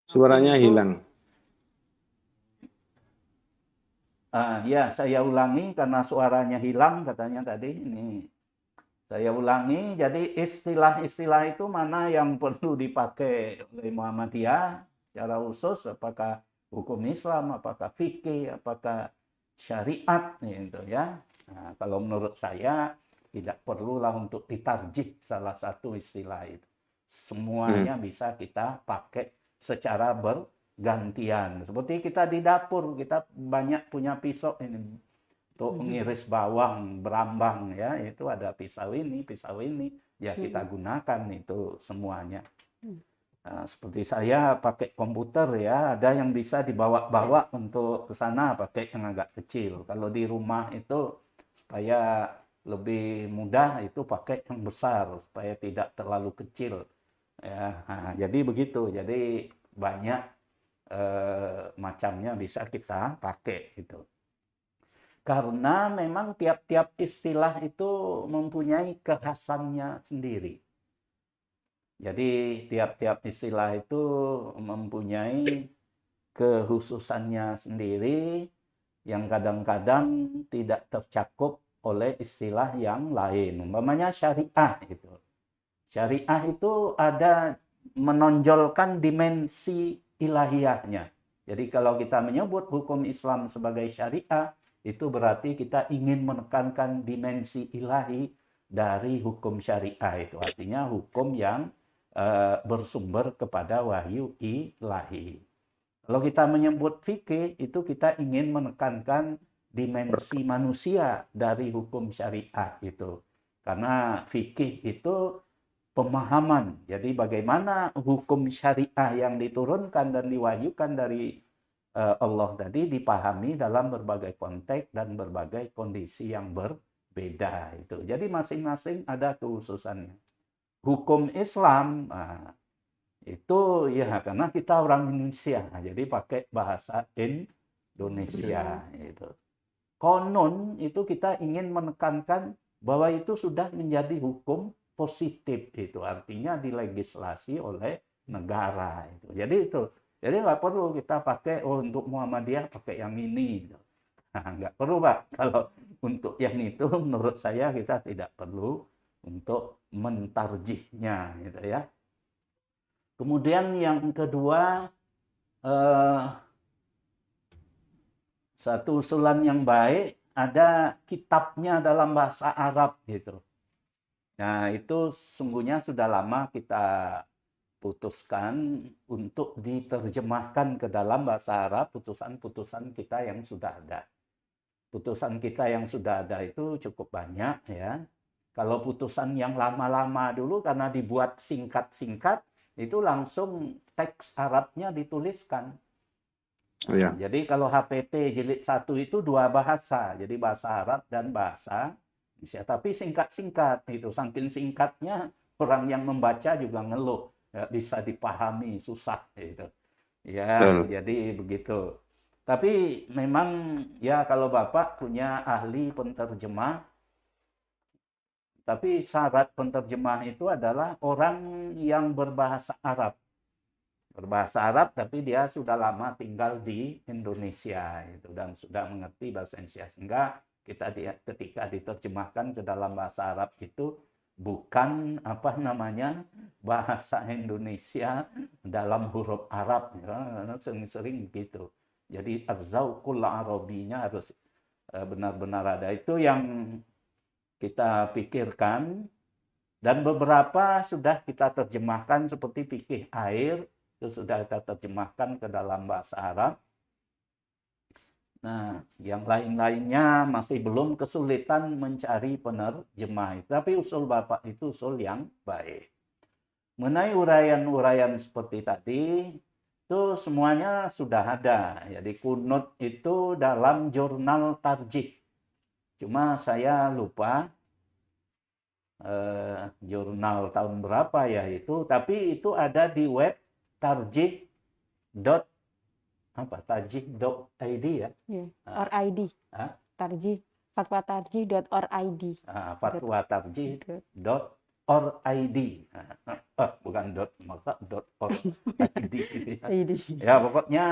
Suaranya hilang. Ya, saya ulangi karena suaranya hilang katanya tadi. Ini saya ulangi. Jadi istilah-istilah itu mana yang perlu dipakai oleh Muhammadiyah secara khusus? Apakah hukum Islam, apakah fikih, apakah syariat, gitu ya? Nah, kalau menurut saya tidak perlulah untuk ditarjih salah satu istilah itu. Semuanya bisa kita pakai secara gantian. Seperti kita di dapur, kita banyak punya pisau ini untuk mengiris bawang, berambang ya, itu ada pisau ini, ya kita gunakan itu semuanya. Nah, seperti saya pakai komputer ya, ada yang bisa dibawa-bawa untuk ke sana pakai yang agak kecil. Kalau di rumah itu supaya lebih mudah itu pakai yang besar supaya tidak terlalu kecil. Ya, nah, jadi begitu. Jadi banyak macamnya bisa kita pakai itu. Karena memang tiap-tiap istilah itu mempunyai kekhasannya sendiri. Jadi tiap-tiap istilah itu mempunyai kekhususannya sendiri yang kadang-kadang tidak tercakup oleh istilah yang lain. Umpamanya syariah itu. Syariah itu ada menonjolkan dimensi ilahiyahnya. Jadi kalau kita menyebut hukum Islam sebagai syariah, itu berarti kita ingin menekankan dimensi ilahi dari hukum syariah itu. Artinya hukum yang bersumber kepada wahyu ilahi. Kalau kita menyebut fikih, itu kita ingin menekankan dimensi manusia dari hukum syariah itu. Karena fikih itu pemahaman. Jadi bagaimana hukum syariah yang diturunkan dan diwahyukan dari Allah tadi dipahami dalam berbagai konteks dan berbagai kondisi yang berbeda itu. Jadi masing-masing ada kekhususannya. Hukum Islam itu ya karena kita orang Indonesia, jadi pakai bahasa Indonesia itu. Konon itu kita ingin menekankan bahwa itu sudah menjadi hukum positif itu, artinya dilegislasi oleh negara itu. Jadi itu. Jadi nggak perlu kita pakai untuk Muhammadiyah pakai yang ini. Nah, nggak perlu Pak. Kalau untuk yang itu menurut saya kita tidak perlu untuk mentarjihnya gitu ya. Kemudian yang kedua, satu usulan yang baik ada kitabnya dalam bahasa Arab gitu. Nah, itu sungguhnya sudah lama kita putuskan untuk diterjemahkan ke dalam bahasa Arab putusan-putusan kita yang sudah ada. Putusan kita yang sudah ada itu cukup banyak ya. Kalau putusan yang lama-lama dulu karena dibuat singkat-singkat, itu langsung teks Arabnya dituliskan. Ya. Jadi kalau HPT jilid 1 itu 2 bahasa, jadi bahasa Arab dan bahasa Indonesia. Tapi singkat-singkat itu, saking singkatnya orang yang membaca juga ngeluh. Nggak bisa dipahami, susah gitu. Ya, jadi begitu. Tapi memang ya kalau Bapak punya ahli penterjemah, tapi syarat penterjemah itu adalah orang yang berbahasa Arab. Berbahasa Arab tapi dia sudah lama tinggal di Indonesia itu dan sudah mengerti bahasa Indonesia. Sehingga kita ketika diterjemahkan ke dalam bahasa Arab itu bukan bahasa Indonesia dalam huruf Arab ya, sering-sering gitu. Jadi az-zauqul arabinya harus benar-benar ada. Itu yang kita pikirkan, dan beberapa sudah kita terjemahkan seperti fikih air, itu sudah kita terjemahkan ke dalam bahasa Arab. Nah, yang lain-lainnya masih belum, kesulitan mencari penerjemah. Tapi usul Bapak itu usul yang baik. Mengenai uraian-uraian seperti tadi, itu semuanya sudah ada. Jadi kunut itu dalam jurnal tarjih. Cuma saya lupa jurnal tahun berapa ya itu, tapi itu ada di web tarjih.id ya. .id. Tarjih, fatwatarjih.org. fatwatarjih.org. Bukan .org. Ya pokoknya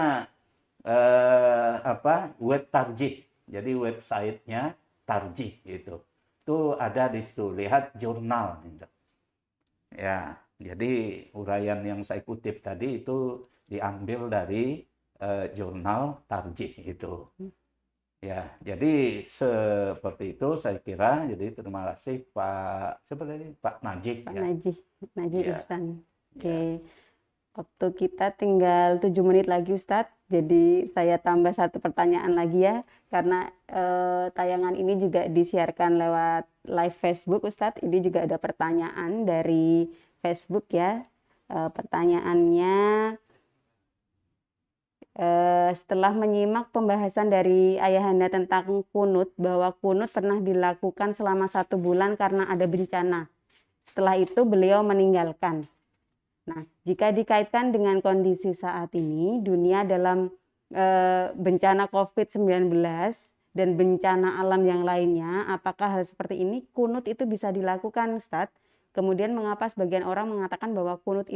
web tarjih. Jadi websitenya tarjih gitu. Itu ada di situ, lihat jurnal gitu. Ya, jadi uraian yang saya kutip tadi itu diambil dari jurnal tarjih itu. Ya, jadi seperti itu saya kira. Jadi terima kasih Pak Najih. Pak Najih Ya. Ihsan. Oke. Waktu kita tinggal 7 menit lagi Ustadz. Jadi saya tambah satu pertanyaan lagi ya. Karena tayangan ini juga disiarkan lewat live Facebook Ustadz. Ini juga ada pertanyaan dari Facebook ya. Pertanyaannya, setelah menyimak pembahasan dari Ayahanda tentang kunut, bahwa kunut pernah dilakukan selama 1 bulan karena ada bencana. Setelah itu beliau meninggalkan. Nah, jika dikaitkan dengan kondisi saat ini, dunia dalam bencana COVID-19 dan bencana alam yang lainnya, apakah hal seperti ini kunut itu bisa dilakukan, Ustadz? Kemudian mengapa sebagian orang mengatakan bahwa kunut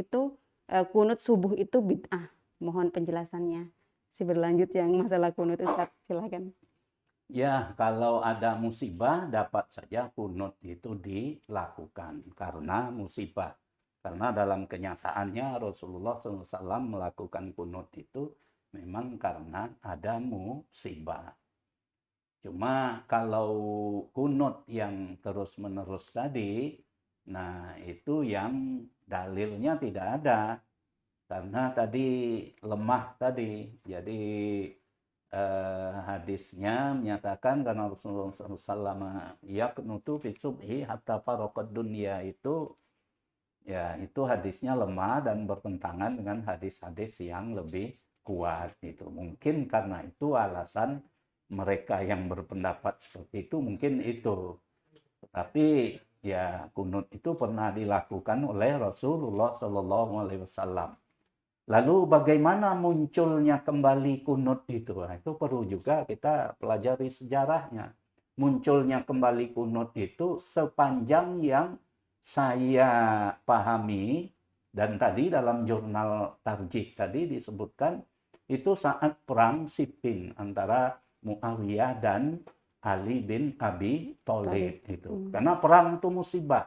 subuh itu bid'ah? Mohon penjelasannya. Si berlanjut yang masalah kunut, Ustadz, silakan. Ya, kalau ada musibah dapat saja kunut itu dilakukan karena musibah. Karena dalam kenyataannya Rasulullah SAW melakukan kunut itu memang karena ada musibah. Cuma kalau kunut yang terus-menerus tadi, nah itu yang dalilnya tidak ada. Karena tadi lemah tadi. Jadi hadisnya menyatakan karena Rasulullah SAW yaqnutu fi subhi hatta faraqad dunya itu, ya itu hadisnya lemah dan bertentangan dengan hadis-hadis yang lebih kuat itu. Mungkin karena itu alasan mereka yang berpendapat seperti itu, mungkin itu. Tapi ya kunut itu pernah dilakukan oleh Rasulullah SAW. Lalu bagaimana munculnya kembali kunut itu? Nah, itu perlu juga kita pelajari sejarahnya. Munculnya kembali kunut itu sepanjang yang saya pahami, dan tadi dalam jurnal tarjih tadi disebutkan itu saat perang Siffin antara Muawiyah dan Ali bin Abi Thalib itu. Karena perang itu musibah.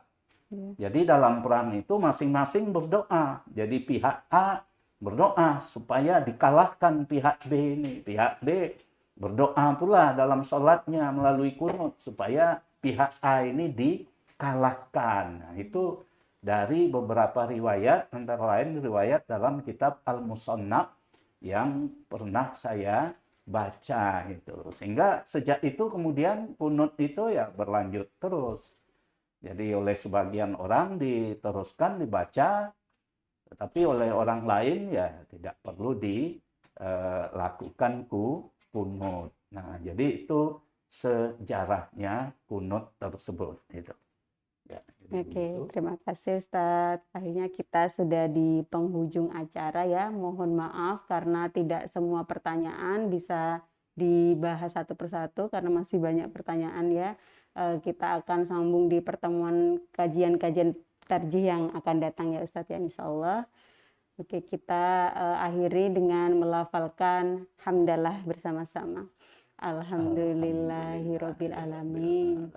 Jadi dalam perang itu masing-masing berdoa. Jadi pihak A berdoa supaya dikalahkan pihak B ini. Pihak B berdoa pula dalam sholatnya melalui kunut supaya pihak A ini dikalahkan. Nah, itu dari beberapa riwayat, antara lain riwayat dalam kitab Al-Musannaf yang pernah saya baca itu. Sehingga sejak itu kemudian kunut itu ya berlanjut terus. Jadi oleh sebagian orang diteruskan dibaca, tetapi oleh orang lain ya tidak perlu dilakukan kunut. Nah, jadi itu sejarahnya kunut tersebut itu. Ya, Oke, terima kasih Ustadz. Akhirnya kita sudah di penghujung acara ya. Mohon maaf karena tidak semua pertanyaan bisa dibahas satu persatu karena masih banyak pertanyaan ya. Kita akan sambung di pertemuan kajian-kajian tarjih yang akan datang ya Ustadz ya, insya Allah. Oke, kita akhiri dengan melafalkan hamdalah bersama-sama. Alhamdulillahirabbil alamin.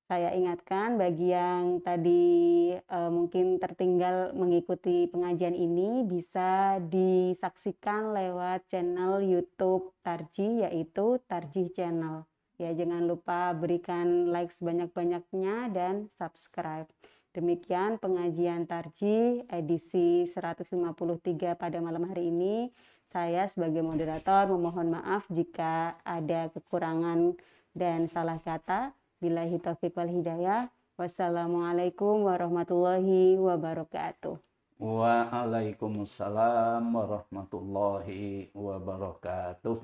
Saya ingatkan bagi yang tadi mungkin tertinggal mengikuti pengajian ini bisa disaksikan lewat channel YouTube Tarjih, yaitu Tarjih Channel Ya, jangan lupa berikan like sebanyak-banyaknya dan subscribe. Demikian pengajian Tarjih edisi 153 pada malam hari ini. Saya sebagai moderator memohon maaf jika ada kekurangan dan salah kata. Billahi taufiq wal hidayah. Wassalamualaikum warahmatullahi wabarakatuh. Waalaikumsalam warahmatullahi wabarakatuh.